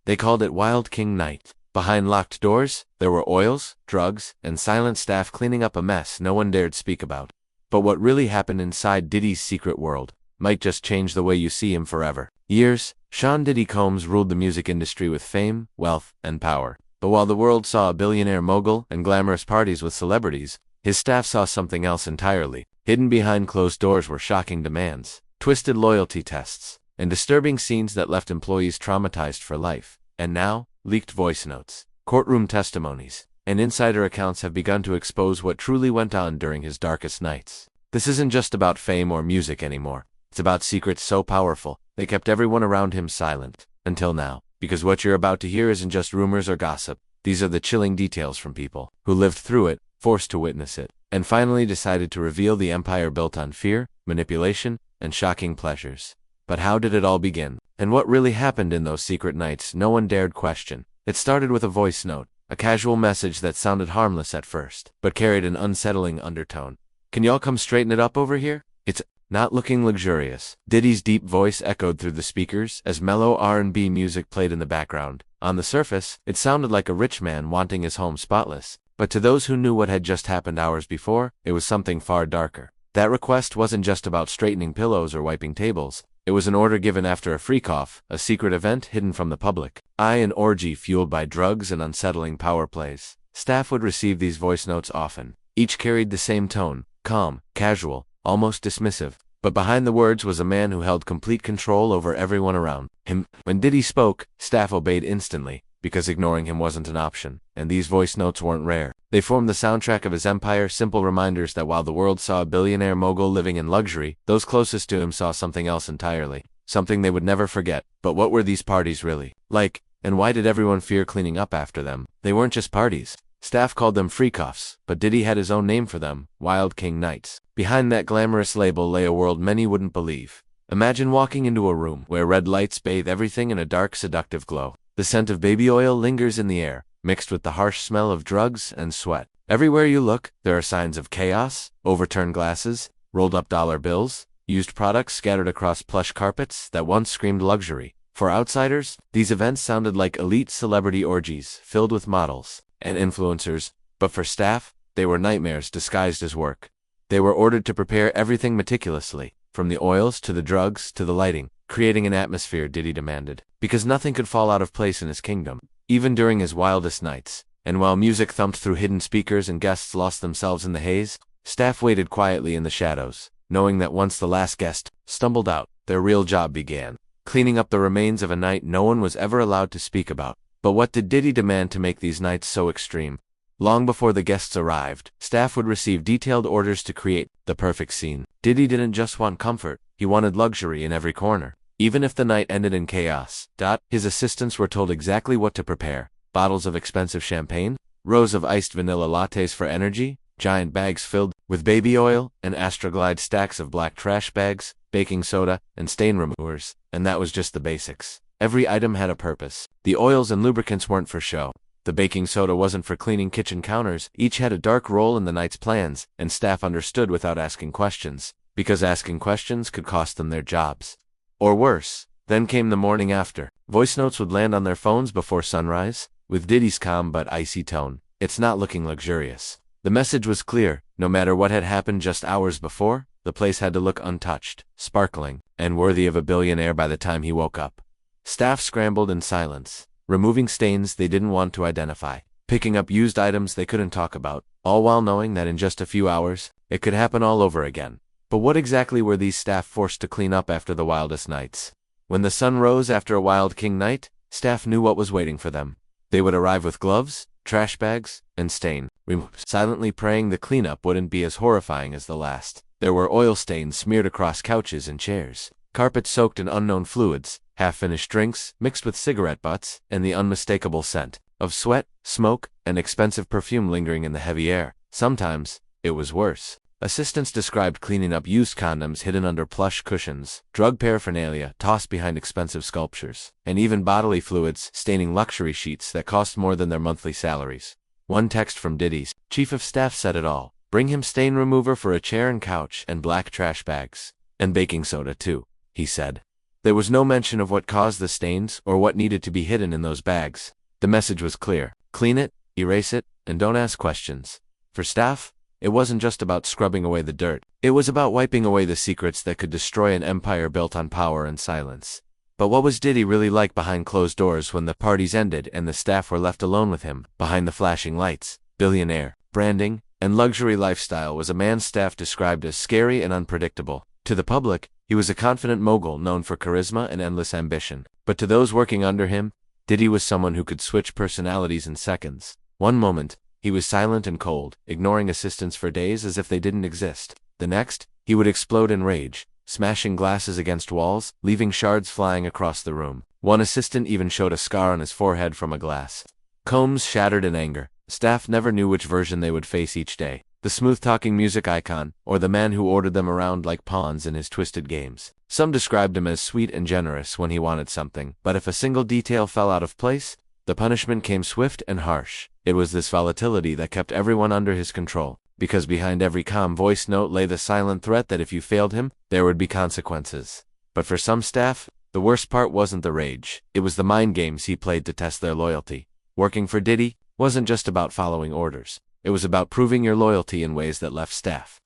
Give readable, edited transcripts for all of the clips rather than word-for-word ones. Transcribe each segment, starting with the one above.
They called it Wild King Night. Behind locked doors, there were oils, drugs, and silent staff cleaning up a mess no one dared speak about. But what really happened inside Diddy's secret world might just change the way you see him forever. Years, Sean Diddy Combs ruled the music industry with fame, wealth, and power. But while the world saw a billionaire mogul and glamorous parties with celebrities, his staff saw something else entirely. Hidden behind closed doors were shocking demands, twisted loyalty tests, and disturbing scenes that left employees traumatized for life. And now, leaked voice notes, courtroom testimonies, and insider accounts have begun to expose what truly went on during his darkest nights. This isn't just about fame or music anymore. It's about secrets so powerful, they kept everyone around him silent. Until now. Because what you're about to hear isn't just rumors or gossip. These are the chilling details from people who lived through it, forced to witness it, and finally decided to reveal the empire built on fear, manipulation, and shocking pleasures. But how did it all begin? And what really happened in those secret nights no one dared question? It started with a voice note, a casual message that sounded harmless at first, but carried an unsettling undertone. "Can y'all come straighten it up over here? It's not looking luxurious." Diddy's deep voice echoed through the speakers as mellow R&B music played in the background. On the surface, it sounded like a rich man wanting his home spotless. But to those who knew what had just happened hours before, it was something far darker. That request wasn't just about straightening pillows or wiping tables. It was an order given after a freak-off, a secret event hidden from the public. An orgy fueled by drugs and unsettling power plays. Staff would receive these voice notes often. Each carried the same tone, calm, casual, almost dismissive. But behind the words was a man who held complete control over everyone around him. When Diddy spoke, staff obeyed instantly, because ignoring him wasn't an option. And these voice notes weren't rare. They formed the soundtrack of his empire, simple reminders that while the world saw a billionaire mogul living in luxury, those closest to him saw something else entirely. Something they would never forget. But what were these parties really like? And why did everyone fear cleaning up after them? They weren't just parties. Staff called them freak-offs, but Diddy had his own name for them, Wild King Nights. Behind that glamorous label lay a world many wouldn't believe. Imagine walking into a room where red lights bathe everything in a dark, seductive glow. The scent of baby oil lingers in the air, mixed with the harsh smell of drugs and sweat. Everywhere you look, there are signs of chaos, overturned glasses, rolled up dollar bills, used products scattered across plush carpets that once screamed luxury. For outsiders, these events sounded like elite celebrity orgies filled with models and influencers, but for staff, they were nightmares disguised as work. They were ordered to prepare everything meticulously, from the oils to the drugs to the lighting, creating an atmosphere Diddy demanded, because nothing could fall out of place in his kingdom, even during his wildest nights. And while music thumped through hidden speakers and guests lost themselves in the haze, staff waited quietly in the shadows, knowing that once the last guest stumbled out, their real job began, cleaning up the remains of a night no one was ever allowed to speak about. But what did Diddy demand to make these nights so extreme? Long before the guests arrived, staff would receive detailed orders to create the perfect scene. Diddy didn't just want comfort, he wanted luxury in every corner. Even if the night ended in chaos. His assistants were told exactly what to prepare. Bottles of expensive champagne, rows of iced vanilla lattes for energy, giant bags filled with baby oil, and Astroglide stacks of black trash bags, baking soda, and stain removers. And that was just the basics. Every item had a purpose. The oils and lubricants weren't for show. The baking soda wasn't for cleaning kitchen counters. Each had a dark role in the night's plans, and staff understood without asking questions, because asking questions could cost them their jobs. Or worse. Then came the morning after. Voice notes would land on their phones before sunrise, with Diddy's calm but icy tone. "It's not looking luxurious." The message was clear. No matter what had happened just hours before, the place had to look untouched, sparkling, and worthy of a billionaire by the time he woke up. Staff scrambled in silence, removing stains they didn't want to identify, picking up used items they couldn't talk about, all while knowing that in just a few hours, it could happen all over again. But what exactly were these staff forced to clean up after the wildest nights? When the sun rose after a Wild King night, staff knew what was waiting for them. They would arrive with gloves, trash bags, and stain removed, silently praying the cleanup wouldn't be as horrifying as the last. There were oil stains smeared across couches and chairs, carpets soaked in unknown fluids, half-finished drinks mixed with cigarette butts, and the unmistakable scent of sweat, smoke, and expensive perfume lingering in the heavy air. Sometimes, it was worse. Assistants described cleaning up used condoms hidden under plush cushions, drug paraphernalia tossed behind expensive sculptures, and even bodily fluids staining luxury sheets that cost more than their monthly salaries. One text from Diddy's chief of staff said it all. "Bring him stain remover for a chair and couch, and black trash bags. And baking soda too," he said. There was no mention of what caused the stains or what needed to be hidden in those bags. The message was clear: clean it, erase it, and don't ask questions. For staff, it wasn't just about scrubbing away the dirt. It was about wiping away the secrets that could destroy an empire built on power and silence. But what was Diddy really like behind closed doors when the parties ended and the staff were left alone with him? Behind the flashing lights, billionaire, branding, and luxury lifestyle was a man staff described as scary and unpredictable. To the public, he was a confident mogul known for charisma and endless ambition. But to those working under him, Diddy was someone who could switch personalities in seconds. One moment, he was silent and cold, ignoring assistants for days as if they didn't exist. The next, he would explode in rage, smashing glasses against walls, leaving shards flying across the room. One assistant even showed a scar on his forehead from a glass. Combs shattered in anger. Staff never knew which version they would face each day: the smooth-talking music icon, or the man who ordered them around like pawns in his twisted games. Some described him as sweet and generous when he wanted something, but if a single detail fell out of place, the punishment came swift and harsh. It was this volatility that kept everyone under his control, because behind every calm voice note lay the silent threat that if you failed him, there would be consequences. But for some staff, the worst part wasn't the rage. It was the mind games he played to test their loyalty. Working for Diddy wasn't just about following orders. It was about proving your loyalty in ways that left staff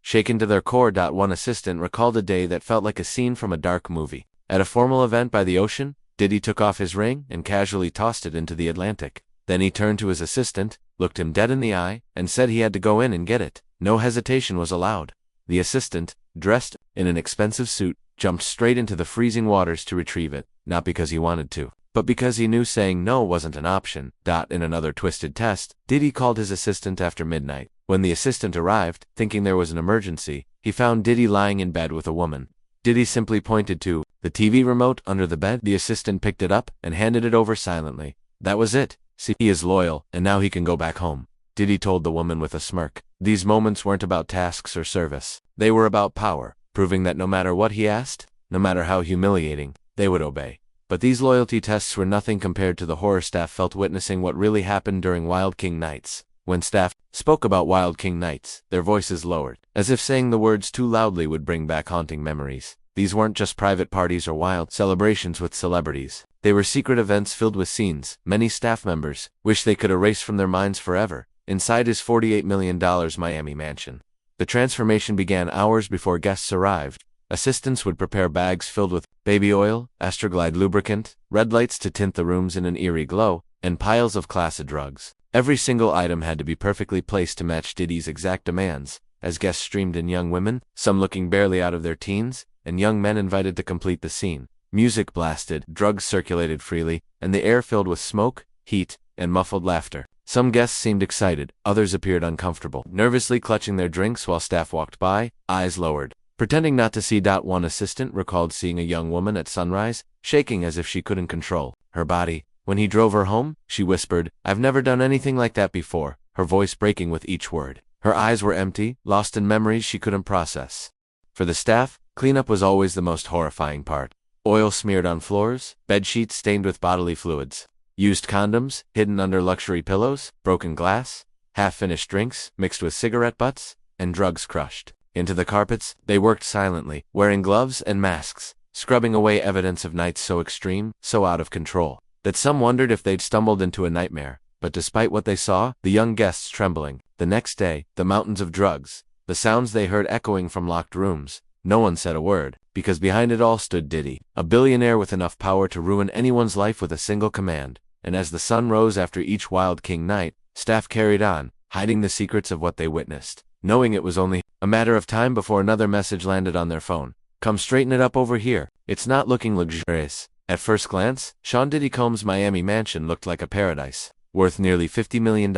shaken to their core. One assistant recalled a day that felt like a scene from a dark movie. At a formal event by the ocean, Diddy took off his ring and casually tossed it into the Atlantic. Then he turned to his assistant, looked him dead in the eye, and said he had to go in and get it. No hesitation was allowed. The assistant, dressed in an expensive suit, jumped straight into the freezing waters to retrieve it, not because he wanted to, but because he knew saying no wasn't an option. In another twisted test, Diddy called his assistant after midnight. When the assistant arrived, thinking there was an emergency, he found Diddy lying in bed with a woman. Diddy simply pointed to the TV remote under the bed. The assistant picked it up and handed it over silently. That was it. See, he is loyal, and now he can go back home, Diddy told the woman with a smirk. These moments weren't about tasks or service. They were about power, proving that no matter what he asked, no matter how humiliating, they would obey. But these loyalty tests were nothing compared to the horror staff felt witnessing what really happened during Wild King nights. When staff spoke about Wild King nights, their voices lowered, as if saying the words too loudly would bring back haunting memories. These weren't just private parties or wild celebrations with celebrities. They were secret events filled with scenes many staff members wished they could erase from their minds forever. Inside his $48 million Miami mansion, the transformation began hours before guests arrived. Assistants would prepare bags filled with baby oil, Astroglide lubricant, red lights to tint the rooms in an eerie glow, and piles of classic drugs. Every single item had to be perfectly placed to match Diddy's exact demands. As guests streamed in, young women, some looking barely out of their teens, and young men invited to complete the scene. Music blasted, drugs circulated freely, and the air filled with smoke, heat, and muffled laughter. Some guests seemed excited, others appeared uncomfortable, nervously clutching their drinks while staff walked by, eyes lowered, pretending not to see. One assistant recalled seeing a young woman at sunrise, shaking as if she couldn't control her body. When he drove her home, she whispered, "I've never done anything like that before," her voice breaking with each word. Her eyes were empty, lost in memories she couldn't process. For the staff, cleanup was always the most horrifying part. Oil smeared on floors, bed sheets stained with bodily fluids, used condoms hidden under luxury pillows, broken glass, half-finished drinks mixed with cigarette butts, and drugs crushed into the carpets. They worked silently, wearing gloves and masks, scrubbing away evidence of nights so extreme, so out of control, that some wondered if they'd stumbled into a nightmare. But despite what they saw, the young guests trembling, the next day, the mountains of drugs, the sounds they heard echoing from locked rooms, no one said a word, because behind it all stood Diddy, a billionaire with enough power to ruin anyone's life with a single command. And as the sun rose after each Wild King night, staff carried on, hiding the secrets of what they witnessed, knowing it was only a matter of time before another message landed on their phone. "Come straighten it up over here. It's not looking luxurious." At first glance, Sean Diddy Combs' Miami mansion looked like a paradise, worth nearly $50 million.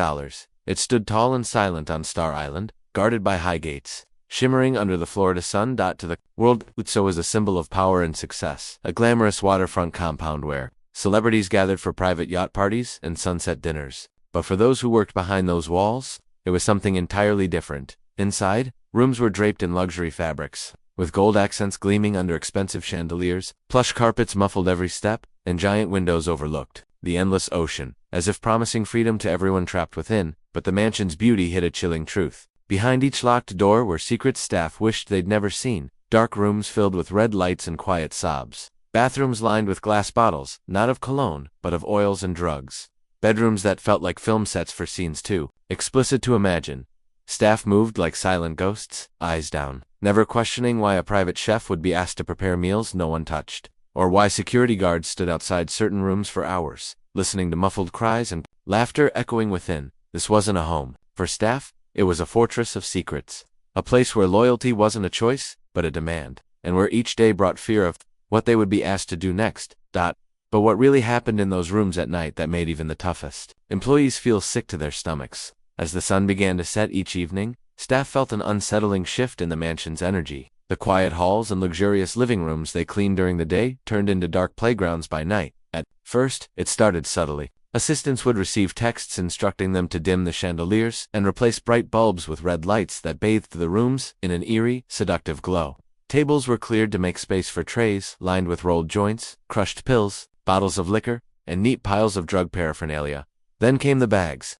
It stood tall and silent on Star Island, guarded by high gates, shimmering under the Florida sun. To the world, so was a symbol of power and success, a glamorous waterfront compound where celebrities gathered for private yacht parties and sunset dinners. But for those who worked behind those walls, it was something entirely different. Inside, rooms were draped in luxury fabrics, with gold accents gleaming under expensive chandeliers, plush carpets muffled every step, and giant windows overlooked the endless ocean, as if promising freedom to everyone trapped within. But the mansion's beauty hid a chilling truth. Behind each locked door were secrets staff wished they'd never seen, dark rooms filled with red lights and quiet sobs, Bathrooms lined with glass bottles, not of cologne, but of oils and drugs. Bedrooms that felt like film sets for scenes too explicit to imagine. Staff moved like silent ghosts, eyes down, never questioning why a private chef would be asked to prepare meals no one touched, or why security guards stood outside certain rooms for hours, listening to muffled cries and laughter echoing within. This wasn't a home. For staff, it was a fortress of secrets. A place where loyalty wasn't a choice, but a demand, and where each day brought fear of what they would be asked to do next. But what really happened in those rooms at night that made even the toughest employees feel sick to their stomachs? As the sun began to set each evening, staff felt an unsettling shift in the mansion's energy. The quiet halls and luxurious living rooms they cleaned during the day turned into dark playgrounds by night. At first, it started subtly. Assistants would receive texts instructing them to dim the chandeliers and replace bright bulbs with red lights that bathed the rooms in an eerie, seductive glow. Tables were cleared to make space for trays lined with rolled joints, crushed pills, bottles of liquor, and neat piles of drug paraphernalia. Then came the bags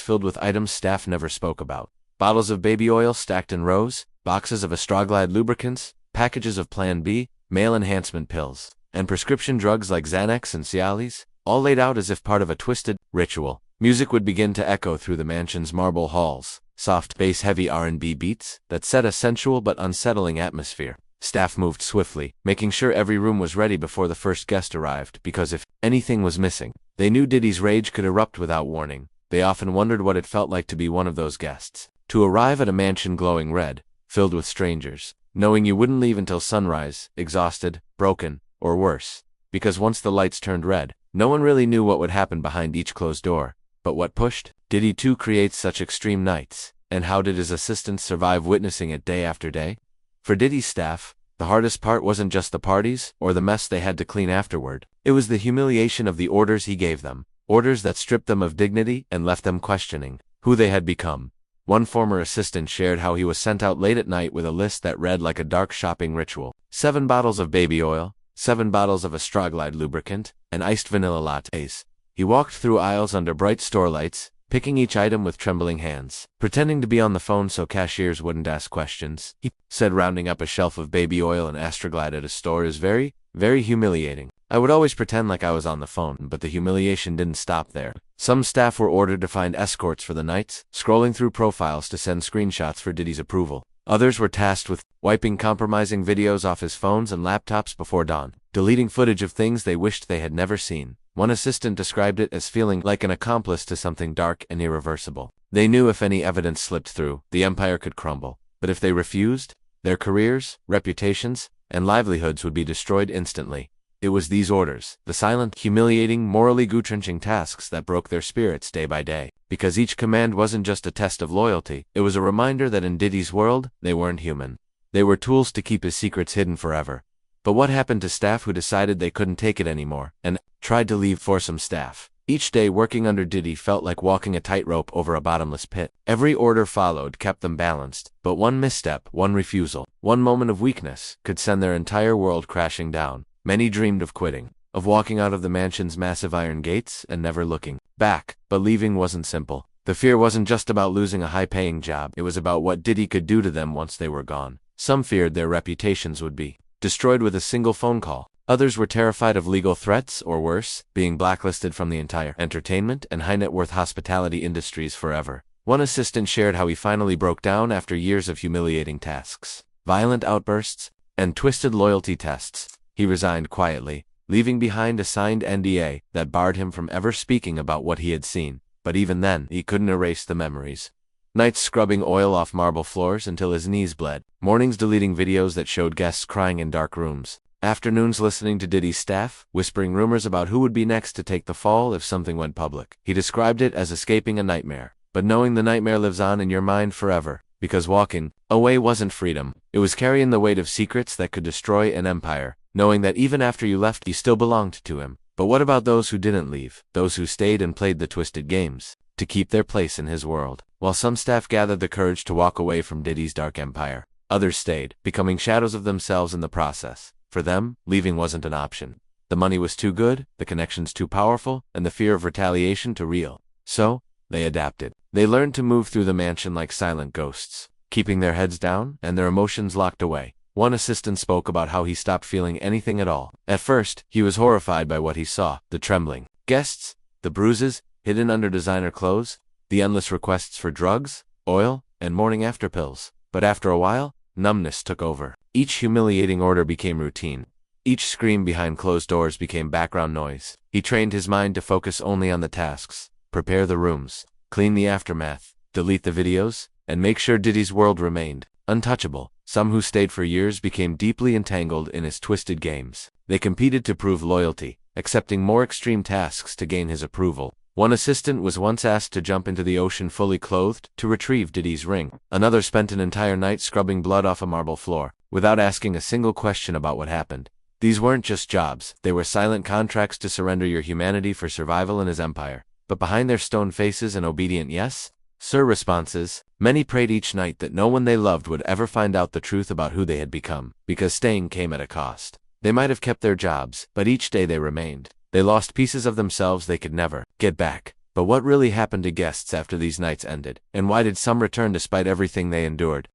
filled with items staff never spoke about. Bottles of baby oil stacked in rows, boxes of Astroglide lubricants, packages of Plan B, male enhancement pills, and prescription drugs like Xanax and Cialis, all laid out as if part of a twisted ritual. Music would begin to echo through the mansion's marble halls, soft bass-heavy R&B beats that set a sensual but unsettling atmosphere. Staff moved swiftly, making sure every room was ready before the first guest arrived, because if anything was missing, they knew Diddy's rage could erupt without warning. They often wondered what it felt like to be one of those guests. To arrive at a mansion glowing red, filled with strangers, knowing you wouldn't leave until sunrise, exhausted, broken, or worse. Because once the lights turned red, no one really knew what would happen behind each closed door. But what pushed Diddy to create such extreme nights? And how did his assistants survive witnessing it day after day? For Diddy's staff, the hardest part wasn't just the parties or the mess they had to clean afterward. It was the humiliation of the orders he gave them. Orders that stripped them of dignity and left them questioning who they had become. One former assistant shared how he was sent out late at night with a list that read like a dark shopping ritual. 7 bottles of baby oil, 7 bottles of Astroglide lubricant, and iced vanilla lattes. He walked through aisles under bright store lights, picking each item with trembling hands, pretending to be on the phone so cashiers wouldn't ask questions. He said rounding up a shelf of baby oil and Astroglide at a store is very, very humiliating. I would always pretend like I was on the phone, but the humiliation didn't stop there. Some staff were ordered to find escorts for the nights, scrolling through profiles to send screenshots for Diddy's approval. Others were tasked with wiping compromising videos off his phones and laptops before dawn, deleting footage of things they wished they had never seen. One assistant described it as feeling like an accomplice to something dark and irreversible. They knew if any evidence slipped through, the empire could crumble. But if they refused, their careers, reputations, and livelihoods would be destroyed instantly. It was these orders, the silent, humiliating, morally gut-wrenching tasks that broke their spirits day by day. Because each command wasn't just a test of loyalty, it was a reminder that in Diddy's world, they weren't human. They were tools to keep his secrets hidden forever. But what happened to staff who decided they couldn't take it anymore, and tried to leave? For some staff, each day working under Diddy felt like walking a tightrope over a bottomless pit. Every order followed kept them balanced, but one misstep, one refusal, one moment of weakness could send their entire world crashing down. Many dreamed of quitting, of walking out of the mansion's massive iron gates and never looking back. But leaving wasn't simple. The fear wasn't just about losing a high-paying job, it was about what Diddy could do to them once they were gone. Some feared their reputations would be destroyed with a single phone call. Others were terrified of legal threats, or worse, being blacklisted from the entire entertainment and high-net-worth hospitality industries forever. One assistant shared how he finally broke down after years of humiliating tasks, violent outbursts, and twisted loyalty tests. He resigned quietly, leaving behind a signed NDA that barred him from ever speaking about what he had seen. But even then, he couldn't erase the memories. Nights scrubbing oil off marble floors until his knees bled. Mornings deleting videos that showed guests crying in dark rooms. Afternoons listening to Diddy's staff, whispering rumors about who would be next to take the fall if something went public. He described it as escaping a nightmare. But knowing the nightmare lives on in your mind forever. Because walking away wasn't freedom. It was carrying the weight of secrets that could destroy an empire. Knowing that even after you left, you still belonged to him. But what about those who didn't leave? Those who stayed and played the twisted games to keep their place in his world. While some staff gathered the courage to walk away from Diddy's dark empire, others stayed, becoming shadows of themselves in the process. For them, leaving wasn't an option. The money was too good, the connections too powerful, and the fear of retaliation too real. So, they adapted. They learned to move through the mansion like silent ghosts, keeping their heads down and their emotions locked away. one assistant spoke about how he stopped feeling anything at all. At first, he was horrified by what he saw: the trembling guests, the bruises hidden under designer clothes, the endless requests for drugs, oil, and morning-after pills. But after a while, numbness took over. Each humiliating order became routine. Each scream behind closed doors became background noise. He trained his mind to focus only on the tasks: prepare the rooms, clean the aftermath, delete the videos, and make sure Diddy's world remained untouchable. Some who stayed for years became deeply entangled in his twisted games. They competed to prove loyalty, accepting more extreme tasks to gain his approval. One assistant was once asked to jump into the ocean fully clothed to retrieve Diddy's ring. Another spent an entire night scrubbing blood off a marble floor, without asking a single question about what happened. These weren't just jobs, they were silent contracts to surrender your humanity for survival in his empire. But behind their stone faces and obedient yes, sir responses, many prayed each night that no one they loved would ever find out the truth about who they had become, because staying came at a cost. They might have kept their jobs, but each day they remained. They lost pieces of themselves they could never get back. But what really happened to guests after these nights ended? And why did some return despite everything they endured?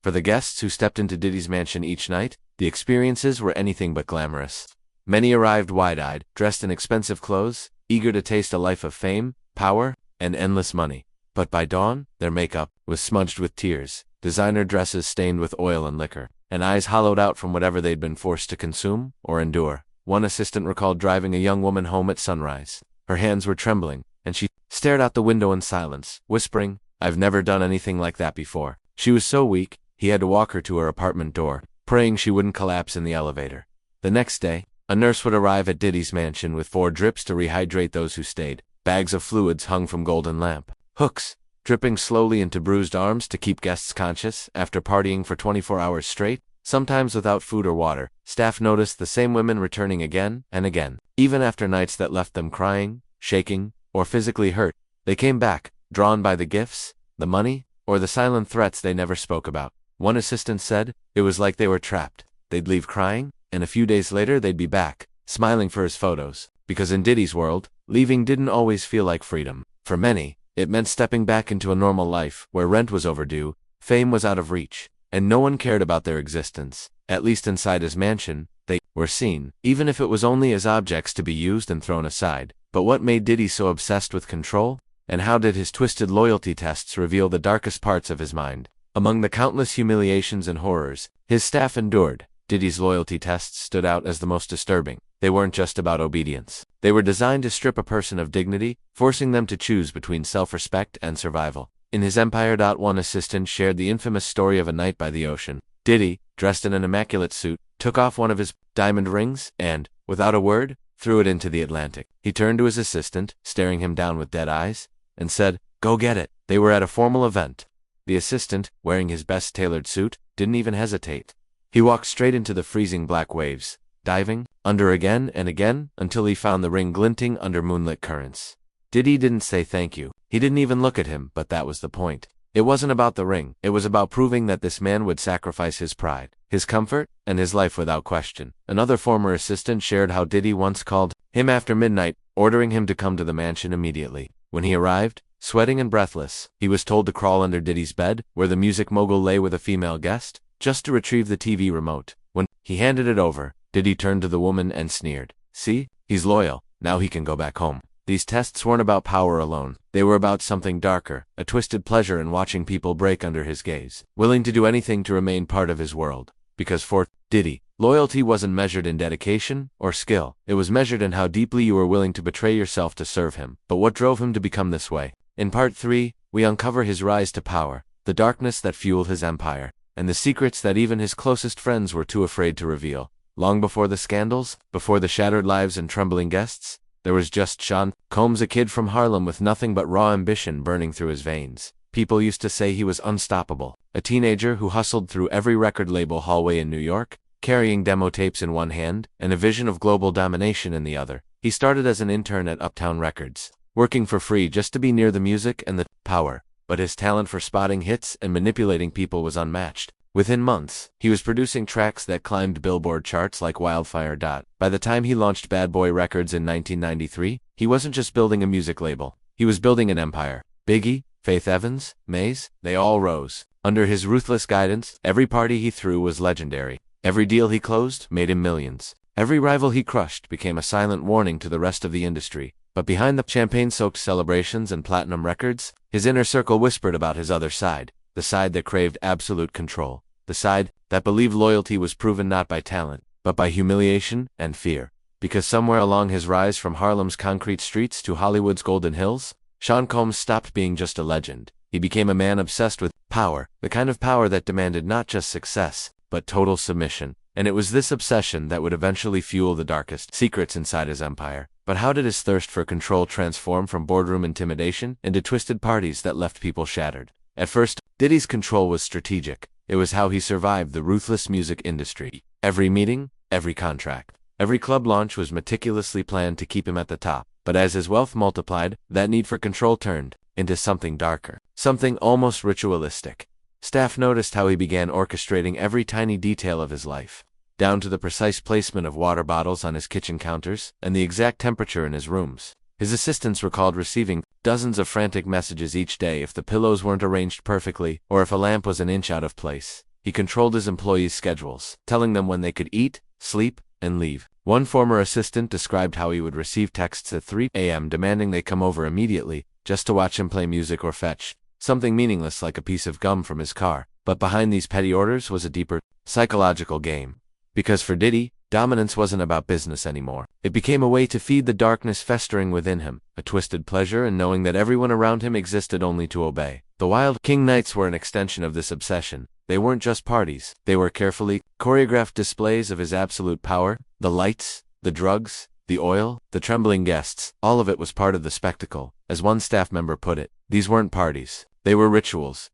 For the guests who stepped into Diddy's mansion each night, the experiences were anything but glamorous. Many arrived wide-eyed, dressed in expensive clothes, eager to taste a life of fame, power, and endless money. But by dawn, their makeup was smudged with tears, designer dresses stained with oil and liquor, and eyes hollowed out from whatever they'd been forced to consume or endure. One assistant recalled driving a young woman home at sunrise. Her hands were trembling, and she stared out the window in silence, whispering, "I've never done anything like that before." She was so weak, he had to walk her to her apartment door, praying she wouldn't collapse in the elevator. The next day, a nurse would arrive at Diddy's mansion with 4 drips to rehydrate those who stayed. Bags of fluids hung from golden lamp hooks, dripping slowly into bruised arms to keep guests conscious after partying for 24 hours straight, sometimes without food or water. Staff noticed the same women returning again and again. Even after nights that left them crying, shaking, or physically hurt, they came back, drawn by the gifts, the money, or the silent threats they never spoke about. One assistant said, it was like they were trapped. They'd leave crying, and a few days later they'd be back, smiling for his photos. Because in Diddy's world, leaving didn't always feel like freedom. For many, it meant stepping back into a normal life, where rent was overdue, fame was out of reach, and no one cared about their existence. At least inside his mansion, they were seen, even if it was only as objects to be used and thrown aside. But what made Diddy so obsessed with control? And how did his twisted loyalty tests reveal the darkest parts of his mind? Among the countless humiliations and horrors his staff endured, Diddy's loyalty tests stood out as the most disturbing. They weren't just about obedience. They were designed to strip a person of dignity, forcing them to choose between self-respect and survival. In his empire, one assistant shared the infamous story of a night by the ocean. Diddy, dressed in an immaculate suit, took off one of his diamond rings and, without a word, threw it into the Atlantic. He turned to his assistant, staring him down with dead eyes, and said, "Go get it." They were at a formal event. The assistant, wearing his best tailored suit, didn't even hesitate. He walked straight into the freezing black waves, diving under again and again until he found the ring glinting under moonlit currents. Diddy didn't say thank you. He didn't even look at him, but that was the point. It wasn't about the ring. It was about proving that this man would sacrifice his pride, his comfort, and his life without question. Another former assistant shared how Diddy once called him after midnight, ordering him to come to the mansion immediately. When he arrived, sweating and breathless, he was told to crawl under Diddy's bed, where the music mogul lay with a female guest, just to retrieve the TV remote. When he handed it over, Diddy turned to the woman and sneered, "See, he's loyal. Now he can go back home." These tests weren't about power alone. They were about something darker, a twisted pleasure in watching people break under his gaze, willing to do anything to remain part of his world. Because for Diddy, loyalty wasn't measured in dedication or skill. It was measured in how deeply you were willing to betray yourself to serve him. But what drove him to become this way? In part 3, we uncover his rise to power, the darkness that fueled his empire, and the secrets that even his closest friends were too afraid to reveal. Long before the scandals, before the shattered lives and trembling guests, there was just Sean Combs, a kid from Harlem with nothing but raw ambition burning through his veins. People used to say he was unstoppable, a teenager who hustled through every record label hallway in New York, carrying demo tapes in one hand and a vision of global domination in the other. He started as an intern at Uptown Records, working for free just to be near the music and the power, but his talent for spotting hits and manipulating people was unmatched. Within months, he was producing tracks that climbed Billboard charts like wildfire. By the time he launched Bad Boy Records in 1993, he wasn't just building a music label, he was building an empire. Biggie, Faith Evans, Maze, they all rose. Under his ruthless guidance, every party he threw was legendary. Every deal he closed made him millions. Every rival he crushed became a silent warning to the rest of the industry. But behind the champagne-soaked celebrations and platinum records, his inner circle whispered about his other side, the side that craved absolute control, the side that believed loyalty was proven not by talent, but by humiliation and fear. Because somewhere along his rise from Harlem's concrete streets to Hollywood's golden hills, Sean Combs stopped being just a legend. He became a man obsessed with power, the kind of power that demanded not just success, but total submission. And it was this obsession that would eventually fuel the darkest secrets inside his empire. But how did his thirst for control transform from boardroom intimidation into twisted parties that left people shattered? At first, Diddy's control was strategic. It was how he survived the ruthless music industry. Every meeting, every contract, every club launch was meticulously planned to keep him at the top. But as his wealth multiplied, that need for control turned into something darker, something almost ritualistic. Staff noticed how he began orchestrating every tiny detail of his life, down to the precise placement of water bottles on his kitchen counters and the exact temperature in his rooms. His assistants recalled receiving dozens of frantic messages each day if the pillows weren't arranged perfectly or if a lamp was an inch out of place. He controlled his employees' schedules, telling them when they could eat, sleep, and leave. One former assistant described how he would receive texts at 3 a.m. demanding they come over immediately just to watch him play music or fetch something meaningless like a piece of gum from his car. But behind these petty orders was a deeper, psychological game. Because for Diddy, dominance wasn't about business anymore. It became a way to feed the darkness festering within him, a twisted pleasure in knowing that everyone around him existed only to obey. The Wild King Nights were an extension of this obsession. They weren't just parties. They were carefully choreographed displays of his absolute power. The lights, the drugs, the oil, the trembling guests, all of it was part of the spectacle. As one staff member put it, these weren't parties. They were rituals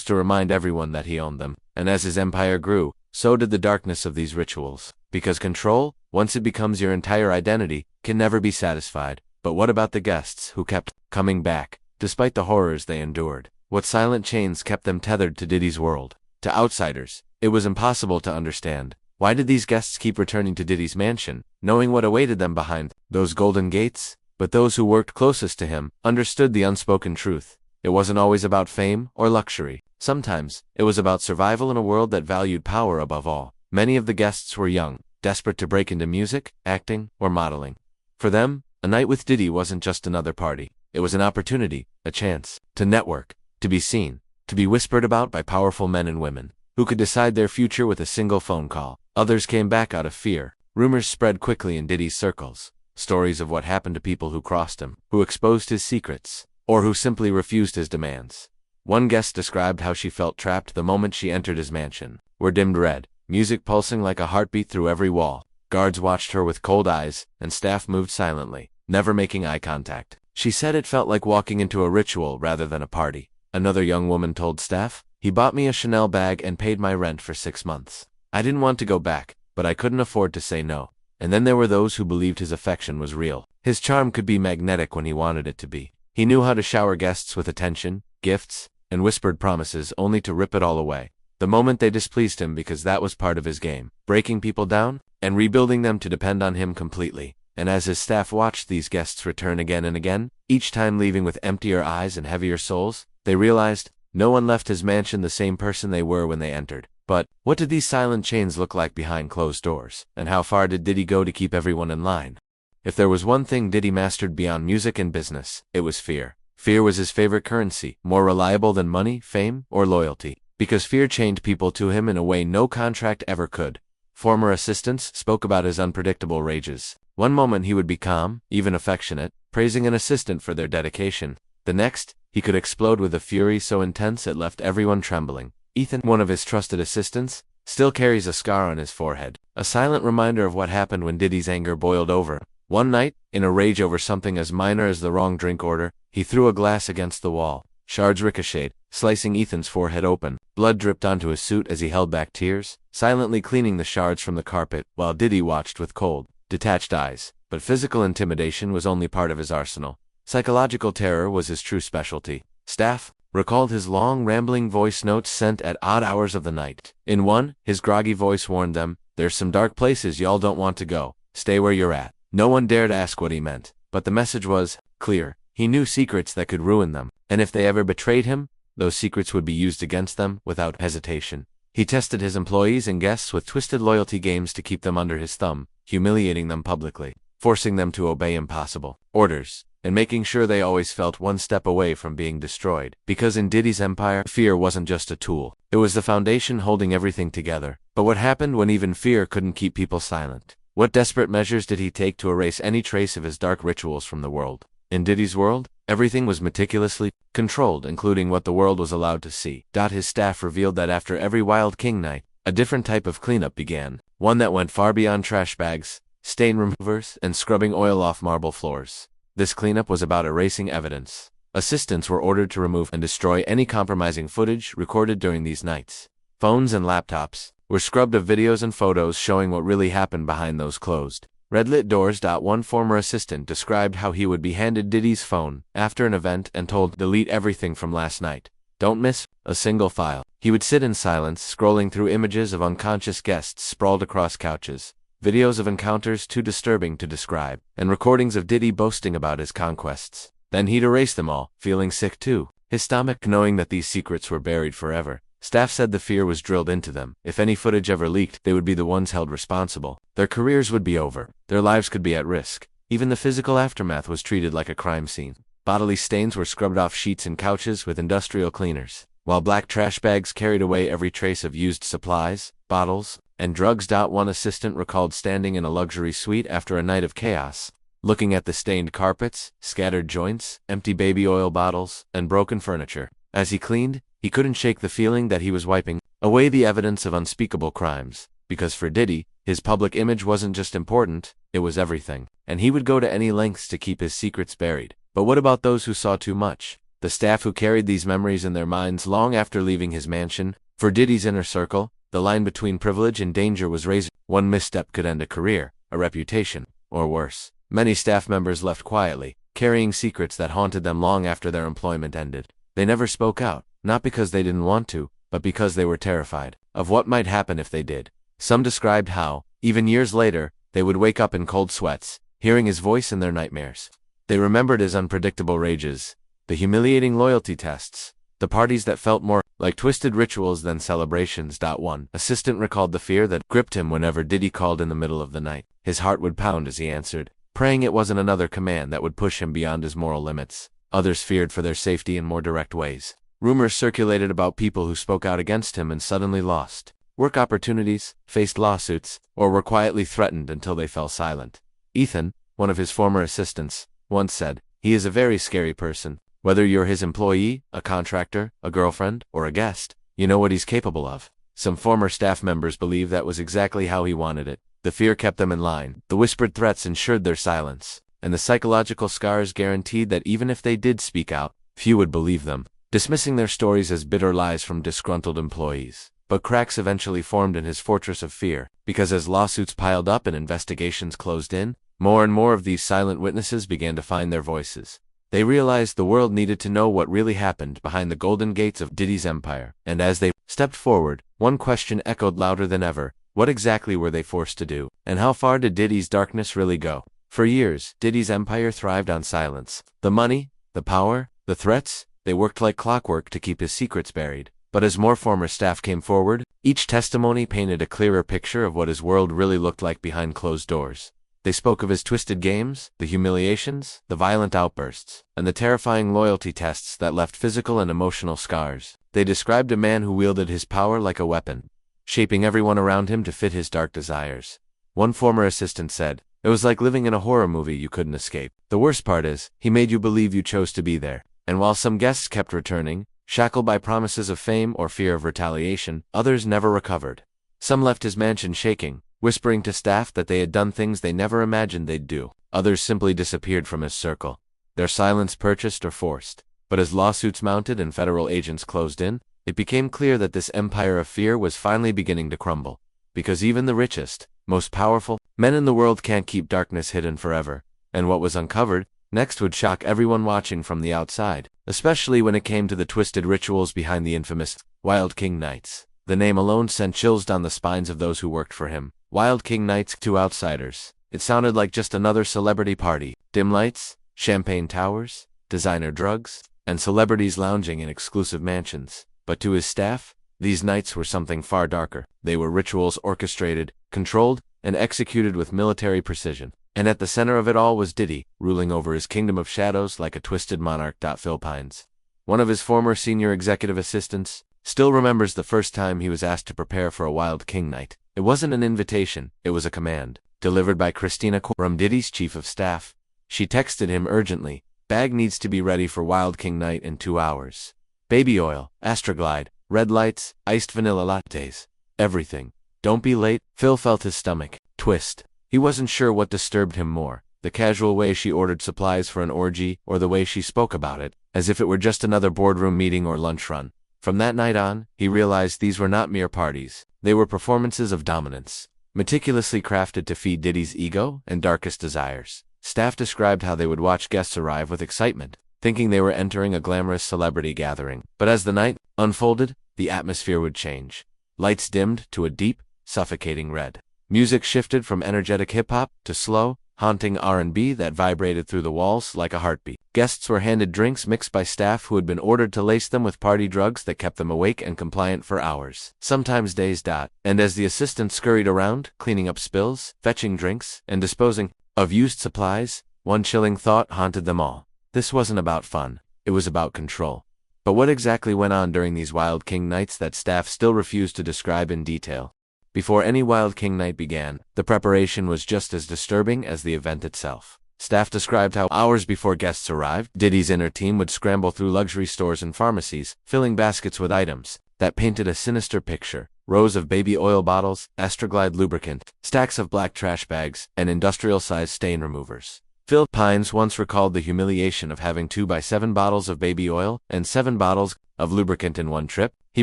to remind everyone that he owned them. And as his empire grew, so did the darkness of these rituals. Because control, once it becomes your entire identity, can never be satisfied. But what about the guests who kept coming back, despite the horrors they endured? What silent chains kept them tethered to Diddy's world? To outsiders, it was impossible to understand. Why did these guests keep returning to Diddy's mansion, knowing what awaited them behind those golden gates? But those who worked closest to him understood the unspoken truth. It wasn't always about fame or luxury. Sometimes, it was about survival in a world that valued power above all. Many of the guests were young, desperate to break into music, acting, or modeling. For them, a night with Diddy wasn't just another party. It was an opportunity, a chance, to network, to be seen, to be whispered about by powerful men and women, who could decide their future with a single phone call. Others came back out of fear. Rumors spread quickly in Diddy's circles. Stories of what happened to people who crossed him, who exposed his secrets, or who simply refused his demands. One guest described how she felt trapped the moment she entered his mansion. Were dimmed red, music pulsing like a heartbeat through every wall. Guards watched her with cold eyes, and staff moved silently, never making eye contact. She said it felt like walking into a ritual rather than a party. Another young woman told staff, "He bought me a Chanel bag and paid my rent for 6 months. I didn't want to go back, but I couldn't afford to say no." And then there were those who believed his affection was real. His charm could be magnetic when he wanted it to be. He knew how to shower guests with attention, gifts, and whispered promises only to rip it all away the moment they displeased him, because that was part of his game, breaking people down and rebuilding them to depend on him completely. And as his staff watched these guests return again and again, each time leaving with emptier eyes and heavier souls, they realized no one left his mansion the same person they were when they entered. But what did these silent chains look like behind closed doors? And how far did Diddy go to keep everyone in line? If there was one thing Diddy mastered beyond music and business, it was fear. Fear was his favorite currency, more reliable than money, fame, or loyalty. Because fear chained people to him in a way no contract ever could. Former assistants spoke about his unpredictable rages. One moment he would be calm, even affectionate, praising an assistant for their dedication. The next, he could explode with a fury so intense it left everyone trembling. Ethan, one of his trusted assistants, still carries a scar on his forehead, a silent reminder of what happened when Diddy's anger boiled over. One night, in a rage over something as minor as the wrong drink order, he threw a glass against the wall. Shards ricocheted, slicing Ethan's forehead open. Blood dripped onto his suit as he held back tears, silently cleaning the shards from the carpet, while Diddy watched with cold, detached eyes. But physical intimidation was only part of his arsenal. Psychological terror was his true specialty. Staff recalled his long, rambling voice notes sent at odd hours of the night. In one, his groggy voice warned them, "There's some dark places y'all don't want to go. Stay where you're at." No one dared ask what he meant, but the message was clear. He knew secrets that could ruin them, and if they ever betrayed him, those secrets would be used against them without hesitation. He tested his employees and guests with twisted loyalty games to keep them under his thumb, humiliating them publicly, forcing them to obey impossible orders, and making sure they always felt one step away from being destroyed. Because in Diddy's empire, fear wasn't just a tool. It was the foundation holding everything together. But what happened when even fear couldn't keep people silent? What desperate measures did he take to erase any trace of his dark rituals from the world? In Diddy's world, everything was meticulously controlled, including what the world was allowed to see. His staff revealed that after every Wild King night, a different type of cleanup began, one that went far beyond trash bags, stain removers, and scrubbing oil off marble floors. This cleanup was about erasing evidence. Assistants were ordered to remove and destroy any compromising footage recorded during these nights. Phones and laptops were scrubbed of videos and photos showing what really happened behind those closed, red-lit doors. One former assistant described how he would be handed Diddy's phone after an event and told, "Delete everything from last night. Don't miss a single file." He would sit in silence, scrolling through images of unconscious guests sprawled across couches, videos of encounters too disturbing to describe, and recordings of Diddy boasting about his conquests. Then he'd erase them all, feeling sick too, his stomach knowing that these secrets were buried forever. Staff said the fear was drilled into them. If any footage ever leaked, they would be the ones held responsible. Their careers would be over. Their lives could be at risk. Even the physical aftermath was treated like a crime scene. Bodily stains were scrubbed off sheets and couches with industrial cleaners, while black trash bags carried away every trace of used supplies, bottles, and drugs. One assistant recalled standing in a luxury suite after a night of chaos, looking at the stained carpets, scattered joints, empty baby oil bottles, and broken furniture. As he cleaned, he couldn't shake the feeling that he was wiping away the evidence of unspeakable crimes. Because for Diddy, his public image wasn't just important, it was everything. And he would go to any lengths to keep his secrets buried. But what about those who saw too much? The staff who carried these memories in their minds long after leaving his mansion? For Diddy's inner circle, the line between privilege and danger was razor. One misstep could end a career, a reputation, or worse. Many staff members left quietly, carrying secrets that haunted them long after their employment ended. They never spoke out, not because they didn't want to, but because they were terrified of what might happen if they did. Some described how, even years later, they would wake up in cold sweats, hearing his voice in their nightmares. They remembered his unpredictable rages, the humiliating loyalty tests, the parties that felt more like twisted rituals than celebrations. One assistant recalled the fear that gripped him whenever Diddy called in the middle of the night. His heart would pound as he answered, praying it wasn't another command that would push him beyond his moral limits. Others feared for their safety in more direct ways. Rumors circulated about people who spoke out against him and suddenly lost work opportunities, faced lawsuits, or were quietly threatened until they fell silent. Ethan, one of his former assistants, once said, "He is a very scary person. Whether you're his employee, a contractor, a girlfriend, or a guest, you know what he's capable of." Some former staff members believe that was exactly how he wanted it. The fear kept them in line, the whispered threats ensured their silence, and the psychological scars guaranteed that even if they did speak out, few would believe them, dismissing their stories as bitter lies from disgruntled employees. But cracks eventually formed in his fortress of fear, because as lawsuits piled up and investigations closed in, more and more of these silent witnesses began to find their voices. They realized the world needed to know what really happened behind the golden gates of Diddy's empire. And as they stepped forward, one question echoed louder than ever: what exactly were they forced to do? And how far did Diddy's darkness really go? For years, Diddy's empire thrived on silence. The money, the power, the threats, they worked like clockwork to keep his secrets buried. But as more former staff came forward, each testimony painted a clearer picture of what his world really looked like behind closed doors. They spoke of his twisted games, the humiliations, the violent outbursts, and the terrifying loyalty tests that left physical and emotional scars. They described a man who wielded his power like a weapon, shaping everyone around him to fit his dark desires. One former assistant said, "It was like living in a horror movie you couldn't escape. The worst part is, he made you believe you chose to be there." And while some guests kept returning, shackled by promises of fame or fear of retaliation, others never recovered. Some left his mansion shaking, whispering to staff that they had done things they never imagined they'd do. Others simply disappeared from his circle, their silence purchased or forced. But as lawsuits mounted and federal agents closed in, it became clear that this empire of fear was finally beginning to crumble. Because even the richest, most powerful men in the world can't keep darkness hidden forever. And what was uncovered next would shock everyone watching from the outside, especially when it came to the twisted rituals behind the infamous Wild King Nights. The name alone sent chills down the spines of those who worked for him. Wild King Nights to outsiders, it sounded like just another celebrity party. Dim lights, champagne towers, designer drugs, and celebrities lounging in exclusive mansions. But to his staff, these nights were something far darker. They were rituals orchestrated, controlled, and executed with military precision. And at the center of it all was Diddy, ruling over his kingdom of shadows like a twisted monarch. Philippines. One of his former senior executive assistants still remembers the first time he was asked to prepare for a Wild King night. It wasn't an invitation, it was a command, delivered by Christina from Diddy's chief of staff. She texted him urgently, "Bag needs to be ready for Wild King night in 2 hours. Baby oil, Astroglide, red lights, iced vanilla lattes. Everything. Don't be late." Phil felt his stomach twist. He wasn't sure what disturbed him more, the casual way she ordered supplies for an orgy or the way she spoke about it, as if it were just another boardroom meeting or lunch run. From that night on, he realized these were not mere parties. They were performances of dominance, meticulously crafted to feed Diddy's ego and darkest desires. Staff described how they would watch guests arrive with excitement, thinking they were entering a glamorous celebrity gathering. But as the night unfolded, the atmosphere would change. Lights dimmed to a deep, suffocating red. Music shifted from energetic hip-hop to slow, haunting R&B that vibrated through the walls like a heartbeat. Guests were handed drinks mixed by staff who had been ordered to lace them with party drugs that kept them awake and compliant for hours, sometimes days. And as the assistants scurried around, cleaning up spills, fetching drinks, and disposing of used supplies, one chilling thought haunted them all. This wasn't about fun, it was about control. But what exactly went on during these Wild King nights that staff still refused to describe in detail? Before any Wild King night began, the preparation was just as disturbing as the event itself. Staff described how hours before guests arrived, Diddy's inner team would scramble through luxury stores and pharmacies, filling baskets with items that painted a sinister picture. Rows of baby oil bottles, Astroglide lubricant, stacks of black trash bags, and industrial-sized stain removers. Phil Pines once recalled the humiliation of having 2x7 bottles of baby oil and 7 bottles of lubricant in one trip. He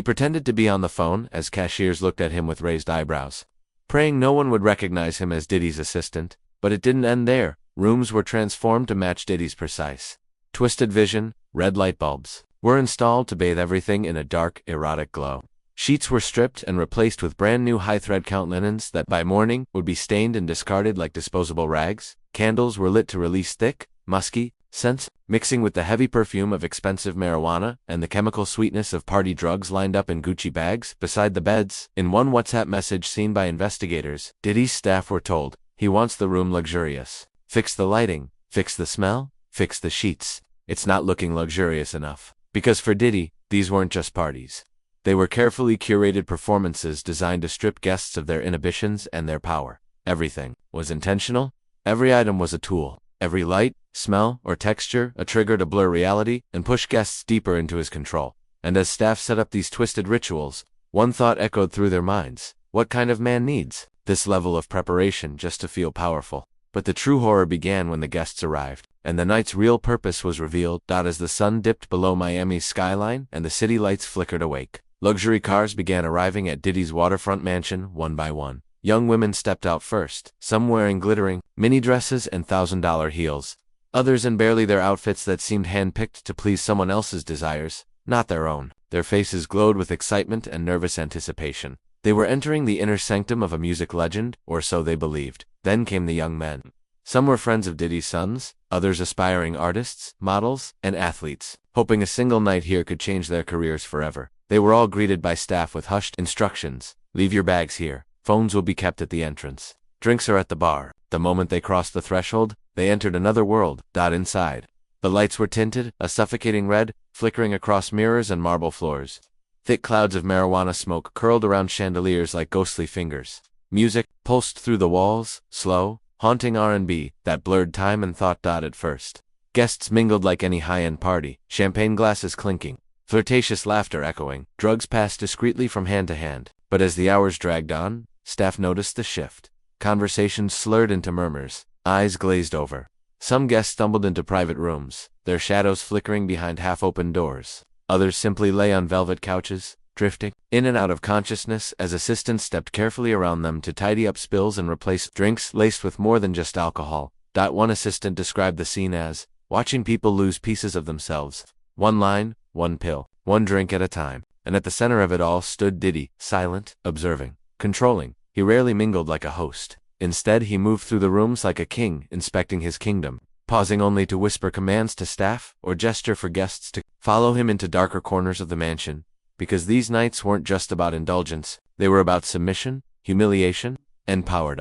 pretended to be on the phone as cashiers looked at him with raised eyebrows, praying no one would recognize him as Diddy's assistant. But it didn't end there. Rooms were transformed to match Diddy's precise, twisted vision. Red light bulbs were installed to bathe everything in a dark, erotic glow. Sheets were stripped and replaced with brand new high thread count linens that by morning would be stained and discarded like disposable rags. Candles were lit to release thick, musky scents, mixing with the heavy perfume of expensive marijuana and the chemical sweetness of party drugs lined up in Gucci bags beside the beds. In one WhatsApp message seen by investigators, Diddy's staff were told, he wants the room luxurious. Fix the lighting, fix the smell, fix the sheets. It's not looking luxurious enough. Because for Diddy, these weren't just parties. They were carefully curated performances designed to strip guests of their inhibitions and their power. Everything was intentional. Every item was a tool. Every light, smell, or texture a trigger to blur reality and push guests deeper into his control. And as staff set up these twisted rituals, one thought echoed through their minds. What kind of man needs this level of preparation just to feel powerful? But the true horror began when the guests arrived, and the night's real purpose was revealed. As the sun dipped below Miami's skyline and the city lights flickered awake, luxury cars began arriving at Diddy's waterfront mansion one by one. Young women stepped out first, some wearing glittering mini dresses and $1,000 heels, others in barely their outfits that seemed handpicked to please someone else's desires, not their own. Their faces glowed with excitement and nervous anticipation. They were entering the inner sanctum of a music legend, or so they believed. Then came the young men. Some were friends of Diddy's sons, others aspiring artists, models, and athletes, hoping a single night here could change their careers forever. They were all greeted by staff with hushed instructions. Leave your bags here. Phones will be kept at the entrance. Drinks are at the bar. The moment they crossed the threshold, they entered another world. Inside, the lights were tinted, a suffocating red, flickering across mirrors and marble floors. Thick clouds of marijuana smoke curled around chandeliers like ghostly fingers. Music pulsed through the walls, slow, haunting R&B that blurred time and thought. At first, guests mingled like any high-end party, champagne glasses clinking, flirtatious laughter echoing. Drugs passed discreetly from hand to hand. But as the hours dragged on, staff noticed the shift. Conversations slurred into murmurs, eyes glazed over. Some guests stumbled into private rooms, their shadows flickering behind half-open doors. Others simply lay on velvet couches, drifting in and out of consciousness as assistants stepped carefully around them to tidy up spills and replace drinks laced with more than just alcohol. One assistant described the scene as watching people lose pieces of themselves. One line, one pill, one drink at a time. And at the center of it all stood Diddy, silent, observing, controlling. He rarely mingled like a host. Instead, he moved through the rooms like a king, inspecting his kingdom, pausing only to whisper commands to staff or gesture for guests to follow him into darker corners of the mansion, because these nights weren't just about indulgence, they were about submission, humiliation, and power.